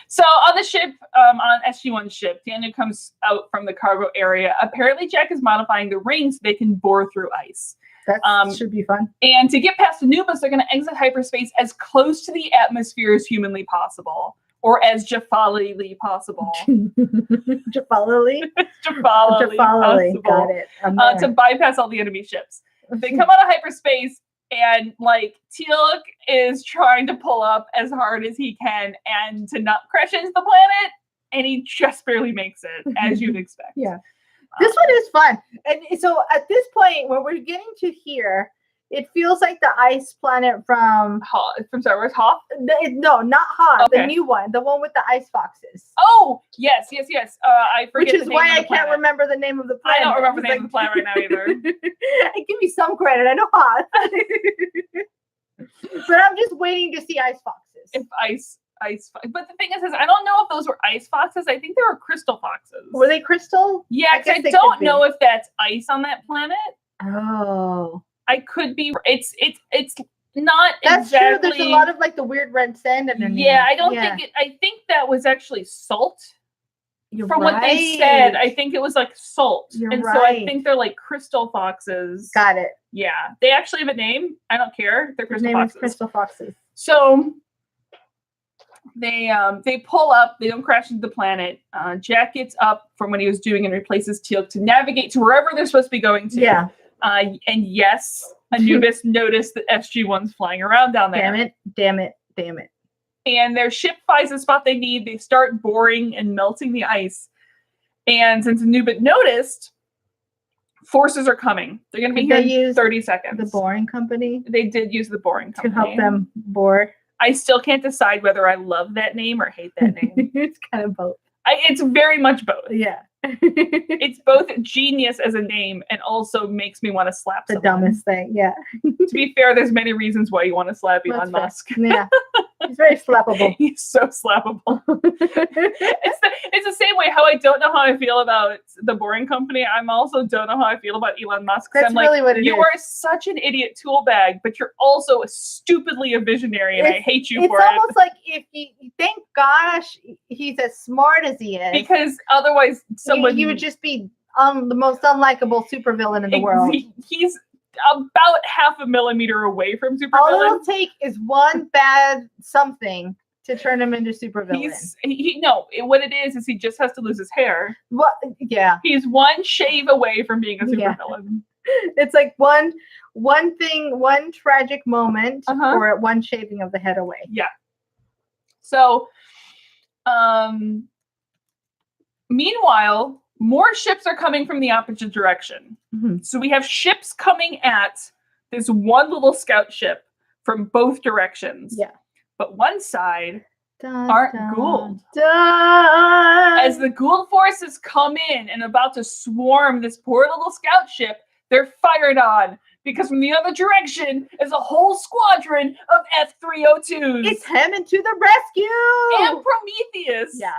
So on the ship, on SG-1's ship, Daniel comes out from the cargo area. Apparently, Jack is modifying the ring so they can bore through ice. That should be fun. And to get past Anubis, they're going to exit hyperspace as close to the atmosphere as humanly possible. or as Jafalily possible. Jafalily? Jafalily possible. Got it. To bypass all the enemy ships. They come out of hyperspace, and like Teal'c is trying to pull up as hard as he can and to not crash into the planet, and he just barely makes it, as you'd expect. Yeah. This one is fun. And so at this point, when we're getting to here, it feels like the ice planet from Star Wars, Hoth? No, not Hoth. Okay. The new one, the one with the ice foxes. Oh, yes. I forget. Which is why I can't remember the name of the planet. I don't remember the name of the planet right now either. Give me some credit. I know Hoth. But I'm just waiting to see ice foxes. If but the thing is I don't know if those were ice foxes. I think they were crystal foxes. Were they crystal? Yeah, I don't know if that's ice on that planet. Oh. I could be. It's not. That's exactly, true. There's a lot of like the weird red sand underneath. Yeah, I don't think it. I think that was actually salt. From what they said, I think it was like salt, so I think they're like crystal foxes. Got it. Yeah, they actually have a name. I don't care. They're crystal foxes. Is crystal foxes. So they pull up. They don't crash into the planet. Jack gets up from what he was doing and replaces Teal'c to navigate to wherever they're supposed to be going to. Yeah. And yes, Anubis noticed that SG-1's flying around down there. Damn it. And their ship finds the spot they need. They start boring and melting the ice. And since Anubis noticed, forces are coming. They're going to be here in 30 seconds. The Boring Company? They did use the Boring Company. To help them bore. I still can't decide whether I love that name or hate that name. It's kind of both. It's very much both. Yeah. It's both genius as a name and also makes me want to slap someone. The dumbest thing, yeah. To be fair, there's many reasons why you want to slap Elon Musk. Yeah. He's very slappable. He's so slappable. It's the same way how I don't know how I feel about the Boring Company. I'm also don't know how I feel about Elon Musk. That's I'm really like, what it is. You are such an idiot tool bag, but you're also stupidly a visionary, and I hate you for it. It's almost like if you thank gosh he's as smart as he is. Because otherwise he would just be the most unlikable supervillain in the world. He's about half a millimeter away from supervillain. All it'll take is one bad something to turn him into supervillain. What it is he just has to lose his hair. What? Yeah. He's one shave away from being a supervillain. It's like one tragic moment, or one shaving of the head away. Yeah. So, meanwhile, more ships are coming from the opposite direction. Mm-hmm. So we have ships coming at this one little scout ship from both directions. Yeah. But one side aren't Gould. As the Gould forces come in and about to swarm this poor little scout ship, they're fired on. Because from the other direction is a whole squadron of F-302s. It's Hammond to the rescue! And Prometheus. Yeah.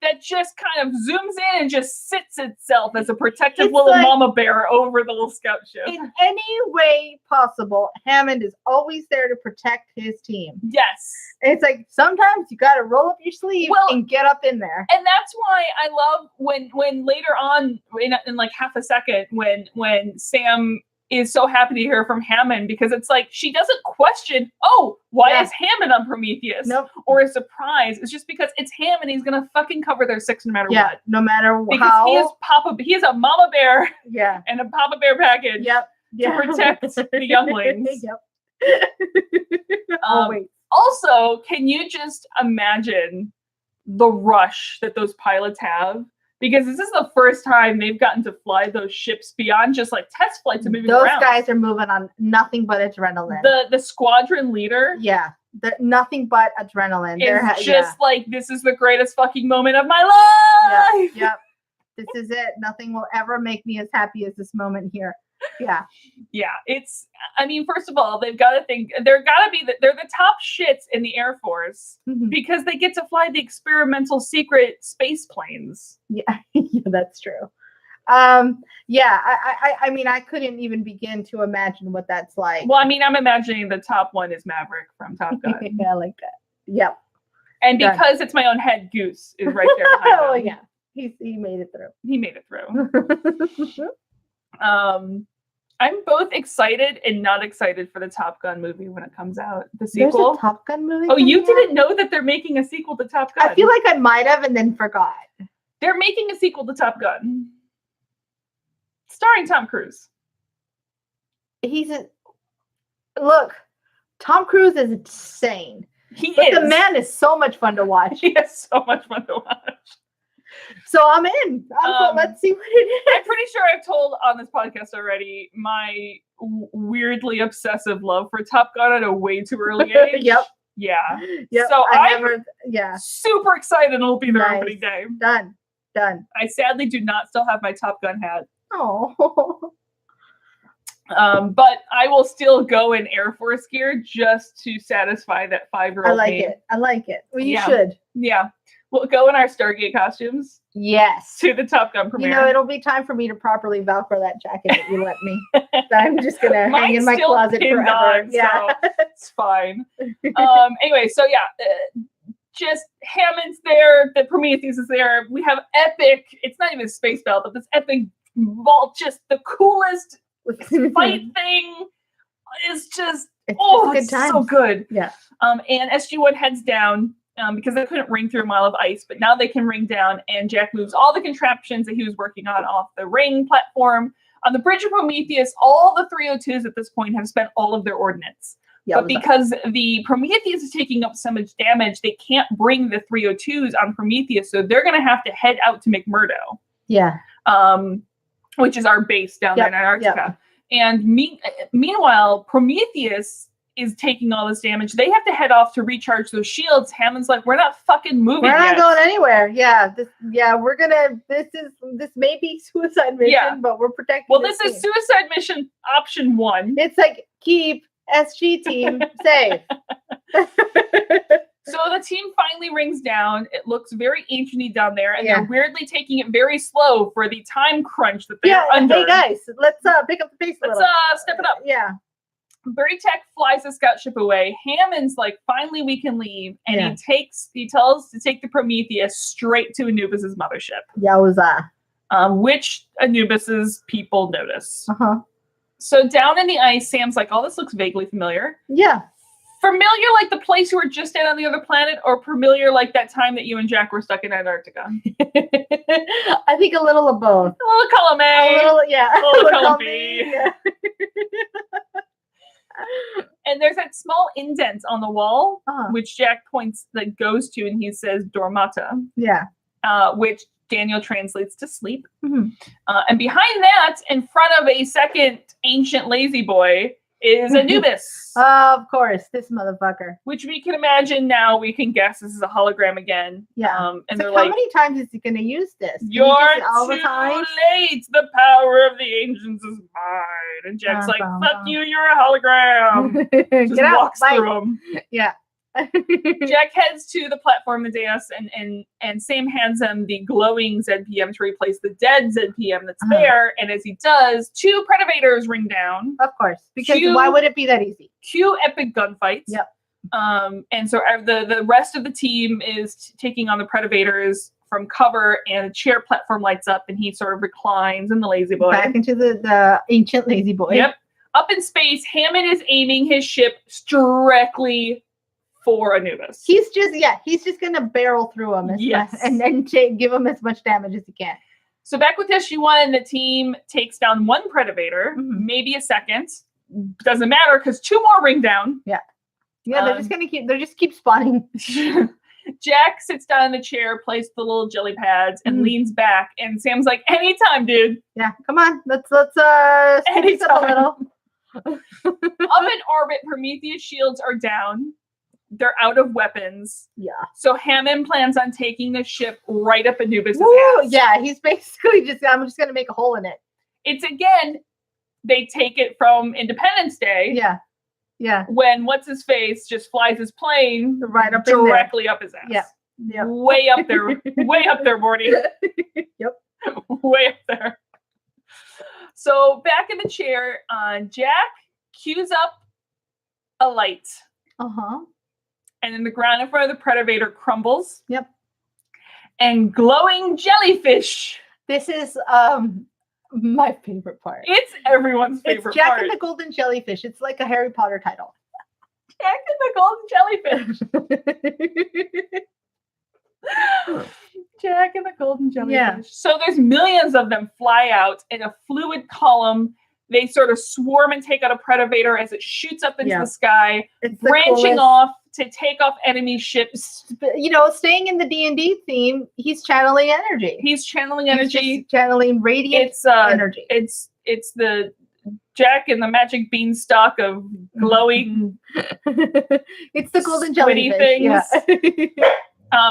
That just kind of zooms in and just sits itself as a protective little mama bear over the little scout ship. In any way possible, Hammond is always there to protect his team. Yes. It's like sometimes you got to roll up your sleeve and get up in there. And that's why I love when later on, in like half a second, when Sam is so happy to hear from Hammond, because it's like she doesn't question, why is Hammond on Prometheus? Nope. Or a surprise. It's just because it's Hammond. He's gonna fucking cover their six no matter what. No matter because he is a mama bear. Yeah. And a Papa Bear package. Yep. To protect the younglings. Yep. Also, can you just imagine the rush that those pilots have? Because this is the first time they've gotten to fly those ships beyond just like test flights and moving around. Those guys are moving on nothing but adrenaline. The squadron leader. Yeah. Nothing but adrenaline. It's just like, this is the greatest fucking moment of my life. Yep. This is it. Nothing will ever make me as happy as this moment here. Yeah. Yeah. First of all, they've got to think they're the top shits in the Air Force because they get to fly the experimental secret space planes. Yeah, that's true. I couldn't even begin to imagine what that's like. Well, I'm imagining the top one is Maverick from Top Gun. Yeah, I like that. Yep. And because it's my own head, Goose is right there behind him. Yeah. He made it through. He made it through. I'm both excited and not excited for the Top Gun movie when it comes out. The There's sequel. a Top Gun movie. Oh, you coming out? didn't know that they're making a sequel to Top Gun? I feel like I might have and then forgot. They're making a sequel to Top Gun. Starring Tom Cruise. Look, Tom Cruise is insane. But the man is so much fun to watch. He is so much fun to watch. So I'm in. Let's see what it is. I'm pretty sure I've told on this podcast already my weirdly obsessive love for Top Gun at a way too early age. Yep. Yeah. Yep. So I'm Yeah. super excited it'll be their Nice. opening day. Done. I sadly do not still have my Top Gun hat. Oh. But I will still go in Air Force gear just to satisfy that 5-year-old me. I like it. Well, you Yeah. should. Yeah. We'll go in our Stargate costumes Yes. to the Top Gun premiere. You know, it'll be time for me to properly Velcro that jacket that you let me. I'm just gonna hang Mine's in my still closet pinned forever. on, Yeah. so it's fine. Anyway, so yeah, just Hammond's there. The Prometheus is there. We have epic. It's not even a space battle, but this epic vault, just the coolest fight thing is just it's it's so good. Yeah. And SG-1 heads down because they couldn't ring through a mile of ice, but now they can ring down, and Jack moves all the contraptions that he was working on off the ring platform. On the bridge of Prometheus, all the 302s at this point have spent all of their ordnance. Yeah, but because the Prometheus is taking up so much damage, they can't bring the 302s on Prometheus, so they're going to have to head out to McMurdo. Yeah. Which is our base down there in Antarctica. And meanwhile, Prometheus is taking all this damage. They have to head off to recharge those shields. Hammond's like, we're not fucking moving. We're not yet. going anywhere. Yeah. This may be suicide mission, but we're protecting. Well, this is suicide mission option 1. It's like keep SG team safe. So the team finally rings down. It looks very ancient-y down there, and they're weirdly taking it very slow for the time crunch that they're under. Hey guys, let's pick up the pace a little. Let's step it up. Yeah. Tech flies the scout ship away. Hammond's like, finally we can leave, and he tells to take the Prometheus straight to Anubis's mothership. Yowza. Which Anubis's people notice. Uh-huh. So down in the ice, Sam's like, oh, this looks vaguely familiar. Yeah. Familiar like the place you were just at on the other planet, or familiar like that time that you and Jack were stuck in Antarctica? I think a little of both. A little column A. A little column B. Yeah. And there's that small indent on the wall, which Jack points that goes to, and he says Dormata. Yeah. Which Daniel translates to sleep. Mm-hmm. And behind that, in front of a second ancient lazy boy, is Anubis. Of course, this motherfucker. Which we can imagine now, we can guess this is a hologram again. Yeah. And so they're how like, many times is he going to use this? You're all too the time? late. The power of the ancients is mine. And Jack's like, fuck you, you're a hologram. Just Get out. walks through him. Yeah. Jack heads to the platform, the dais, and Sam hands him the glowing ZPM to replace the dead ZPM that's there. And as he does, 2 Predators ring down. Of course, because why would it be that easy? Cue epic gunfights. Yep. And so the rest of the team is taking on the Predators from cover, and a chair platform lights up, and he sort of reclines in the lazy boy. Back into the ancient lazy boy. Yep. Up in space, Hammond is aiming his ship directly for Anubis. He's just gonna barrel through him and then give him as much damage as he can. So back with SG-1, the team takes down 1 Predator, maybe a second. Doesn't matter because 2 more ring down. Yeah. Yeah, they're just keep spawning. Jack sits down in the chair, plays the little jelly pads, and leans back. And Sam's like, anytime, dude. Yeah, come on. Let's spice it up a little. Up in orbit, Prometheus shields are down. They're out of weapons. Yeah. So Hammond plans on taking the ship right up Anubis' ass. Yeah, he's basically I'm just gonna make a hole in it. It's again, they take it from Independence Day. Yeah. Yeah. When what's-his-face just flies his plane right up directly up his ass. Yeah. Yep. Way up there, Morty. Yep. Way up there. So back in the chair, Jack cues up a light. Uh-huh. And then the ground in front of the Predator crumbles. Yep. And glowing jellyfish. This is My favorite part. It's everyone's favorite It's Jack part. and the Golden Jellyfish. It's like a Harry Potter title. Jack and the Golden Jellyfish. Jack and the Golden Jellyfish. Yeah. So there's millions of them fly out in a fluid column. They sort of swarm and take out a predator as it shoots up into the sky, It's branching off to take off enemy ships. You know, staying in the D&D theme, he's channeling energy. He's channeling He's energy. just channeling radiant energy. It's the Jack and the magic beanstalk of glowing. It's the golden squiddy jellyfish. things. Yeah.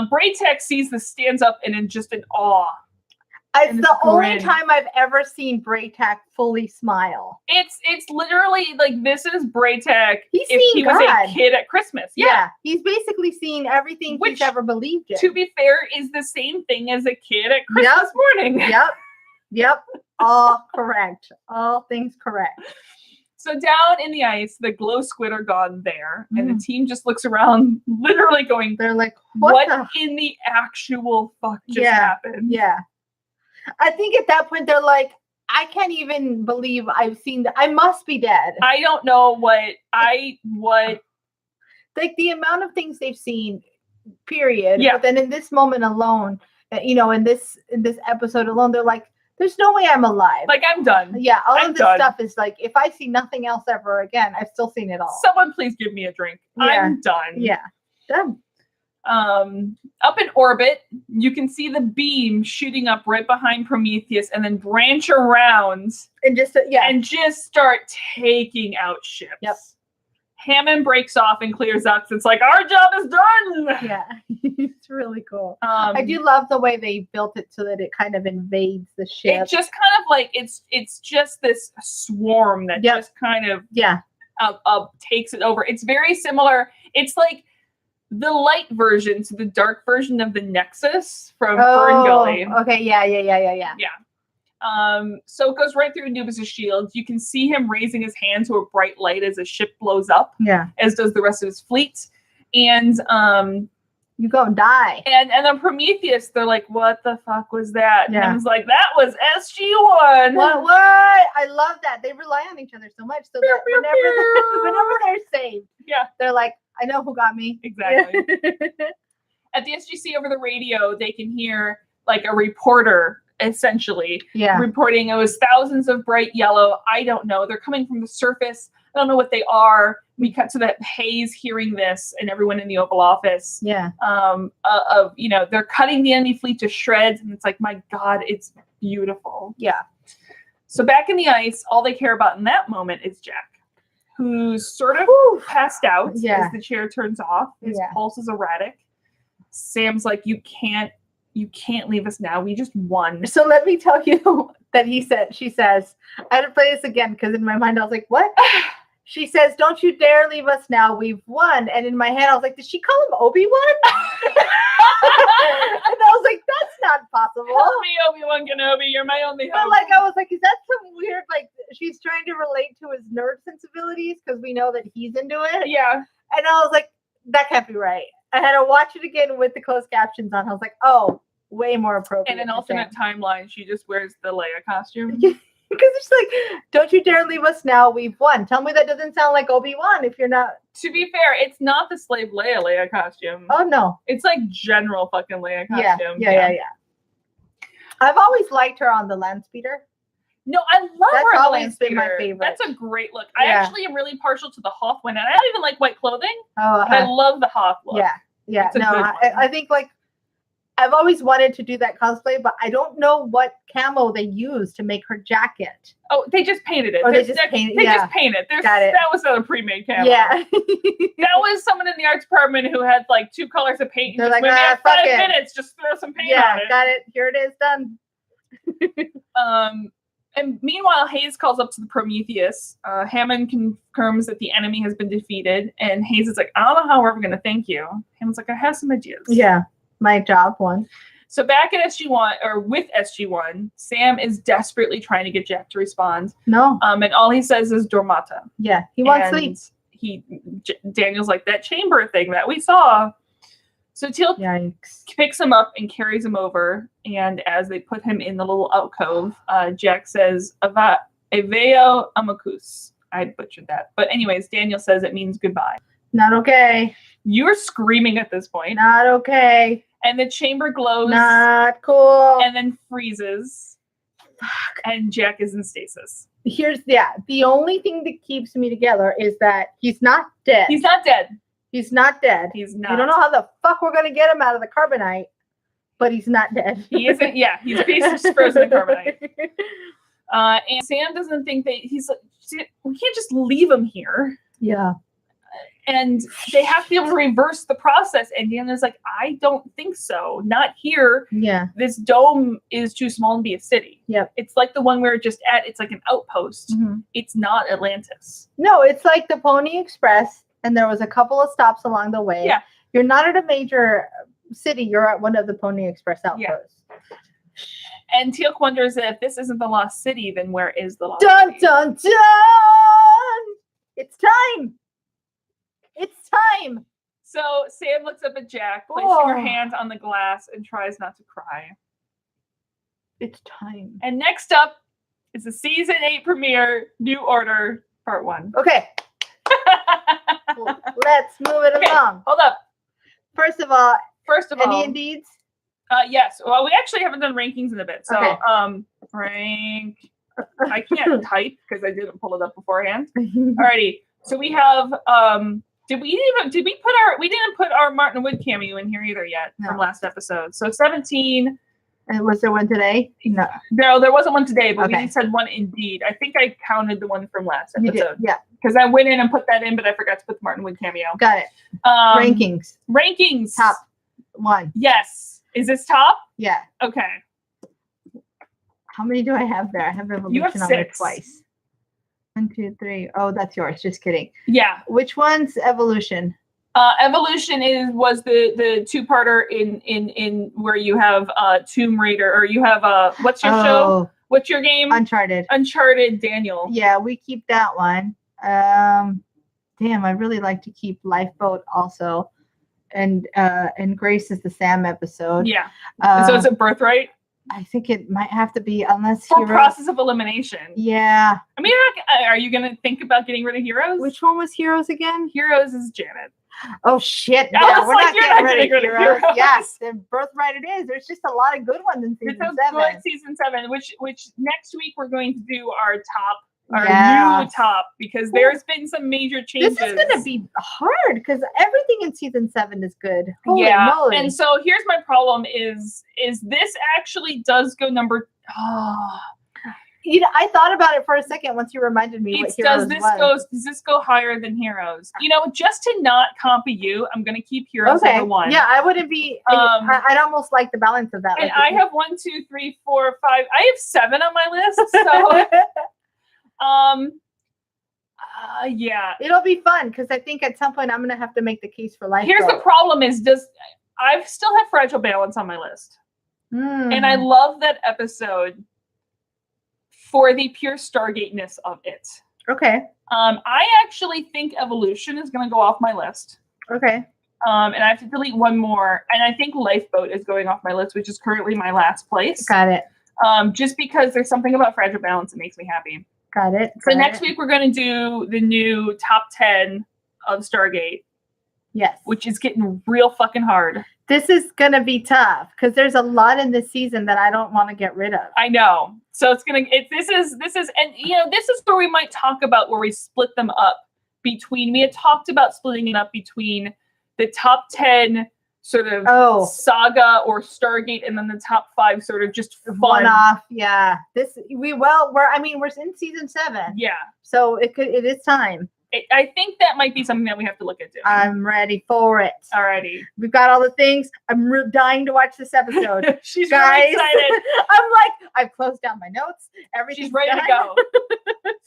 Braytech sees this, stands up and in just an awe. It's And the only grin. time I've ever seen Braytech fully smile. It's literally like, this is Braytech He's if he seen was God. a kid at Christmas. Yeah. He's basically seen everything Which, he's ever believed in. To be fair, is the same thing as a kid at Christmas morning. Yep. All correct. All things correct. So down in the ice, the glow squid are gone there, and the team just looks around, literally going, They're like, what the in the actual fuck just Yeah. happened? Yeah. I think at that point they're like, I can't even believe I've seen that. I must be dead. I don't know what Like the amount of things they've seen, period. Yeah. But then in this moment alone, you know, in this episode alone, they're like, there's no way I'm alive. like, I'm done. Yeah, all I'm of this done. stuff is like, if I see nothing else ever again, I've still seen it all. Someone please give me a drink. Yeah. I'm done. Yeah. Done. Up in orbit, you can see the beam shooting up right behind Prometheus and then branch around And just, and just start taking out ships. Yep. Hammond breaks off and clears up. It's like, our job is done. Yeah. It's really cool. I do love the way they built it so that it kind of invades the ship. It just kind of like, it's just this swarm that Yep. just kind of Yeah. takes it over. It's very similar. It's like the light version to the dark version of the Nexus from Fern Gully. Okay. Yeah. So it goes right through Anubis' shield. You can see him raising his hand to a bright light as a ship blows up, Yeah. as does the rest of his fleet. And You go and die. and then Prometheus, they're like, what the fuck was that? Yeah. And I was like, that was SG-1. What? I love that. They rely on each other so much. So that whenever they're saved, Yeah. they're like, I know who got me. Exactly. At the SGC over the radio, they can hear like a reporter essentially Yeah. reporting it was thousands of bright yellow. I don't know. They're coming from the surface. I don't know what they are. We cut to that haze hearing this and everyone in the Oval Office. Yeah. Of, you know, they're cutting the enemy fleet to shreds. And it's like, my God, it's beautiful. Yeah. So back in the ice, all they care about in that moment is Jack, who's sort of passed out Yeah. as the chair turns off. His Yeah. pulse is erratic. Sam's like, you can't leave us now. We just won. So let me tell you that she says, I had to play this again because in my mind I was like, what? She says, don't you dare leave us now. We've won. And in my head I was like, did she call him Obi-Wan? And I was like, that's not possible. Help me, Obi-Wan Kenobi. You're my only But hope. like, I was like, is that some weird, like, she's trying to relate to his nerd sensibilities because we know that he's into it. Yeah. And I was like, that can't be right. I had to watch it again with the closed captions on. I was like, oh, way more appropriate. In an to alternate Sam. timeline, she just wears the Leia costume. Because it's like, don't you dare leave us now. We've won. Tell me that doesn't sound like Obi-Wan if you're not. To be fair, it's not the slave Leia costume. Oh, no. It's like general fucking Leia Yeah. costume. Yeah. I've always liked her on the land speeder. No, I love That's her. always been my favorite. That's a great look. I Yeah. actually am really partial to the Hoth one, and I don't even like white clothing, Oh, but I love the Hoth look. Yeah. It's a No, good I think like I've always wanted to do that cosplay, but I don't know what camo they use to make her jacket. Oh, they just painted it. Oh, they There's- just painted- They yeah. just painted. Got it. That was not a pre-made camo. Yeah. That was someone in the arts department who had like 2 colors of paint. And They're just like, went, "We have fuck 5 it." minutes. Just throw some paint Yeah, on it. got it. Here it is, done. And meanwhile, Hayes calls up to the Prometheus. Hammond confirms that the enemy has been defeated, and Hayes is like, I don't know how we're ever going to thank you. Hammond's like, I have some ideas. Yeah, my job one. So back at SG-1, or with SG-1, Sam is desperately trying to get Jack to respond. No. And all he says is Dormata. Yeah, he wants sleep. Daniel's like, that chamber thing that we saw. So Teal Yikes. picks him up and carries him over, and as they put him in the little alcove, Jack says, Aveo Amicus. I butchered that. But anyways, Daniel says it means goodbye. Not okay. You're screaming at this point. Not okay. And the chamber glows. Not cool. And then freezes. Fuck. And Jack is in stasis. The only thing that keeps me together is that he's not dead. He's not dead. He's not dead. He's not. We don't know how the fuck we're gonna get him out of the carbonite, but he's not dead. He isn't. Yeah, he's basically frozen in carbonite. And Sam doesn't think that he's like, we can't just leave him here. Yeah. And they have to be able to reverse the process. And Daniel's like, I don't think so. Not here. Yeah. This dome is too small to be a city. Yep. It's like the one we were just at. It's like an outpost. Mm-hmm. It's not Atlantis. No, it's like the Pony Express, and there was a couple of stops along the way. Yeah. You're not at a major city. You're at one of the Pony Express outposts. Yeah. And Teal'c wonders that if this isn't the lost city, then where is the lost Dun city? dun dun! It's time. It's time. So Sam looks up at Jack, placing her hand on the glass, and tries not to cry. It's time. And next up is the season 8 premiere, New Order, Part 1. Okay. Let's move it along. Hold up. First of all, Any indeeds? Yes. Well, we actually haven't done rankings in a bit. So, Okay. Rank. I can't type because I didn't pull it up beforehand. Alrighty. So we have. We didn't put our Martin Wood cameo in here either yet from last episode. So 17. And was there one today? No. No, there wasn't one today, but Okay. we said one indeed. I think I counted the one from last You did. episode. Yeah. Because I went in and put that in, but I forgot to put the Martin Wood cameo. Got it. Rankings. Top one. Yes. Is this top? Yeah. Okay. How many do I have there? I have Revolution You have on there 6. twice. 1, 2, 3. Oh, that's yours. Just kidding. Yeah. Which one's Evolution? Evolution was the 2-parter in where you have Tomb Raider, or you have what's your show? What's your game? Uncharted. Daniel. Yeah, we keep that one. Damn, I really like to keep Lifeboat also. And Grace is the Sam episode. Yeah. So it's a birthright? I think it might have to be, unless For Heroes. process of elimination. Yeah. I mean, are you going to think about getting rid of Heroes? Which one was Heroes again? Heroes is Janet. Oh shit! I Yeah, was we're like, not you're getting not rid of getting rid of Heroes. Heroes. Yes, then Birthright it is. There's just a lot of good ones in It's season a 7. good season 7, which next week we're going to do our new Yes. top, because there's been some major changes. This is gonna be hard because everything in season 7 is good. Holy yeah, moly. and so here's my problem: is this actually does go number? You know, I thought about it for a second once you reminded me what Heroes was. Does this go higher than Heroes? You know, just to not copy you, I'm gonna keep Heroes number 1. Yeah, I wouldn't be. I'd almost like the balance of that. And like I have 1, 2, 3, 4, 5. I have 7 on my list. So yeah. It'll be fun because I think at some point I'm gonna have to make the case for life. Here's the problem: is I still have Fragile Balance on my list, and I love that episode for the pure Stargate-ness of it. Okay. I actually think Evolution is going to go off my list. Okay. And I have to delete one more, and I think Lifeboat is going off my list, which is currently my last place. Got it. Just because there's something about Fragile Balance that makes me happy. Got it. So next week we're going to do the new top 10 of Stargate. Yes. Which is getting real fucking hard. This is going to be tough because there's a lot in this season that I don't want to get rid of. I know. So this is, and you know, this is where we might talk about where we split them up between, we had talked about splitting it up between the top 10 sort of saga or Stargate, and then the top 5 sort of just fun. One off. Yeah. We're in season 7. Yeah. So it is time. I think that might be something that we have to look at doing. I'm ready for it. Alrighty. We've got all the things. I'm dying to watch this episode. She's Guys, really excited. I'm like, I've closed down my notes. Everything's She's ready done. to go.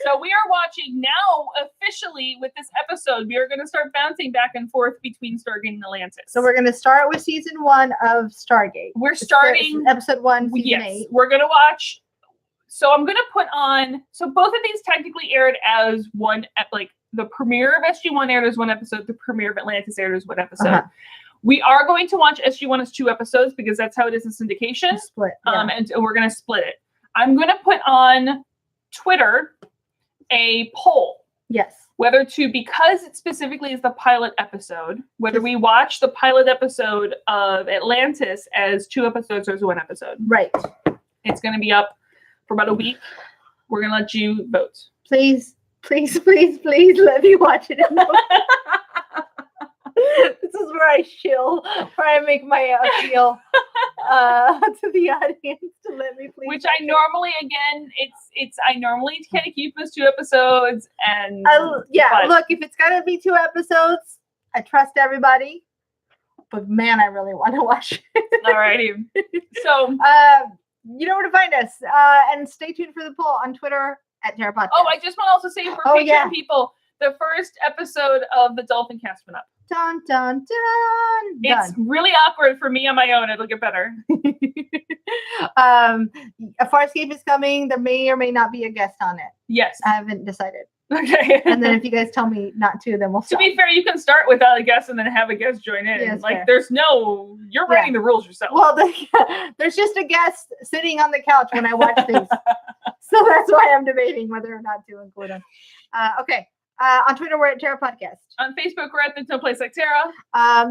So we are watching now officially with this episode. We are going to start bouncing back and forth between Stargate and Atlantis. So we're going to start with season 1 of Stargate. We're starting episode 1, season 8. We're going to watch. So I'm going to put on. So both of these technically aired as one, like the premiere of SG1 aired as one episode. The premiere of Atlantis aired as one episode. We are going to watch SG-1's 2 episodes because that's how it is in syndication. Split. Yeah. And we're going to split it. I'm going to put on Twitter a poll. Yes. Whether to, because it specifically is the pilot episode, whether we watch the pilot episode of Atlantis as 2 episodes or as 1 episode. Right. It's going to be up for about a week. We're going to let you vote. Please, please, please, please let me watch it. This is where I shill, where I make my appeal to the audience to let me please. Which I normally, again, I normally kind of keep those 2 episodes, and yeah. Look, if it's gonna be 2 episodes, I trust everybody, but man, I really want to watch it. Alrighty. So, you know where to find us, and stay tuned for the poll on Twitter at Terra Podcast. Oh, I just want to also say for Patreon people, the first episode of the Dolphin Cast went up. Dun, dun, dun, it's really awkward for me on my own. It'll get better. A Farscape is coming. There may or may not be a guest on it. Yes. I haven't decided. Okay. And then if you guys tell me not to, then we'll stop. To be fair, you can start without a guest and then have a guest join in. Yeah, like, fair. there's no, you're writing the rules yourself. Well, there's just a guest sitting on the couch when I watch these. So that's why I'm debating whether or not to include him. Okay. On Twitter, we're at Terra Podcast. On Facebook, we're at There's No Place Like Terra.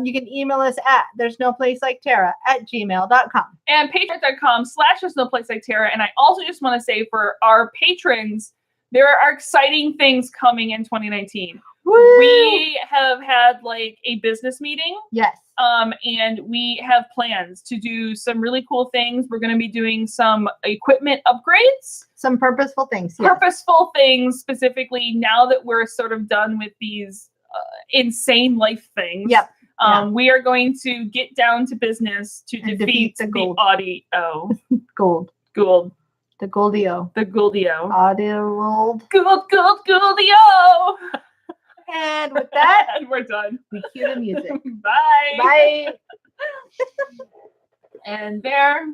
You can email us at theresnoplaceliketerra@gmail.com. And patreon.com/theresnoplaceliketerra. And I also just want to say for our patrons, there are exciting things coming in 2019. Woo! We have had like a business meeting. Yes. And we have plans to do some really cool things. We're going to be doing some equipment upgrades. Some purposeful things. Yes. Purposeful things, specifically now that we're sort of done with these insane life things. Yep. We are going to get down to business to defeat the audio. Gold. The Goldio. The Goldio. Audio. Goldio. And with that, and we're done. We cue the music. Bye. Bye. And there.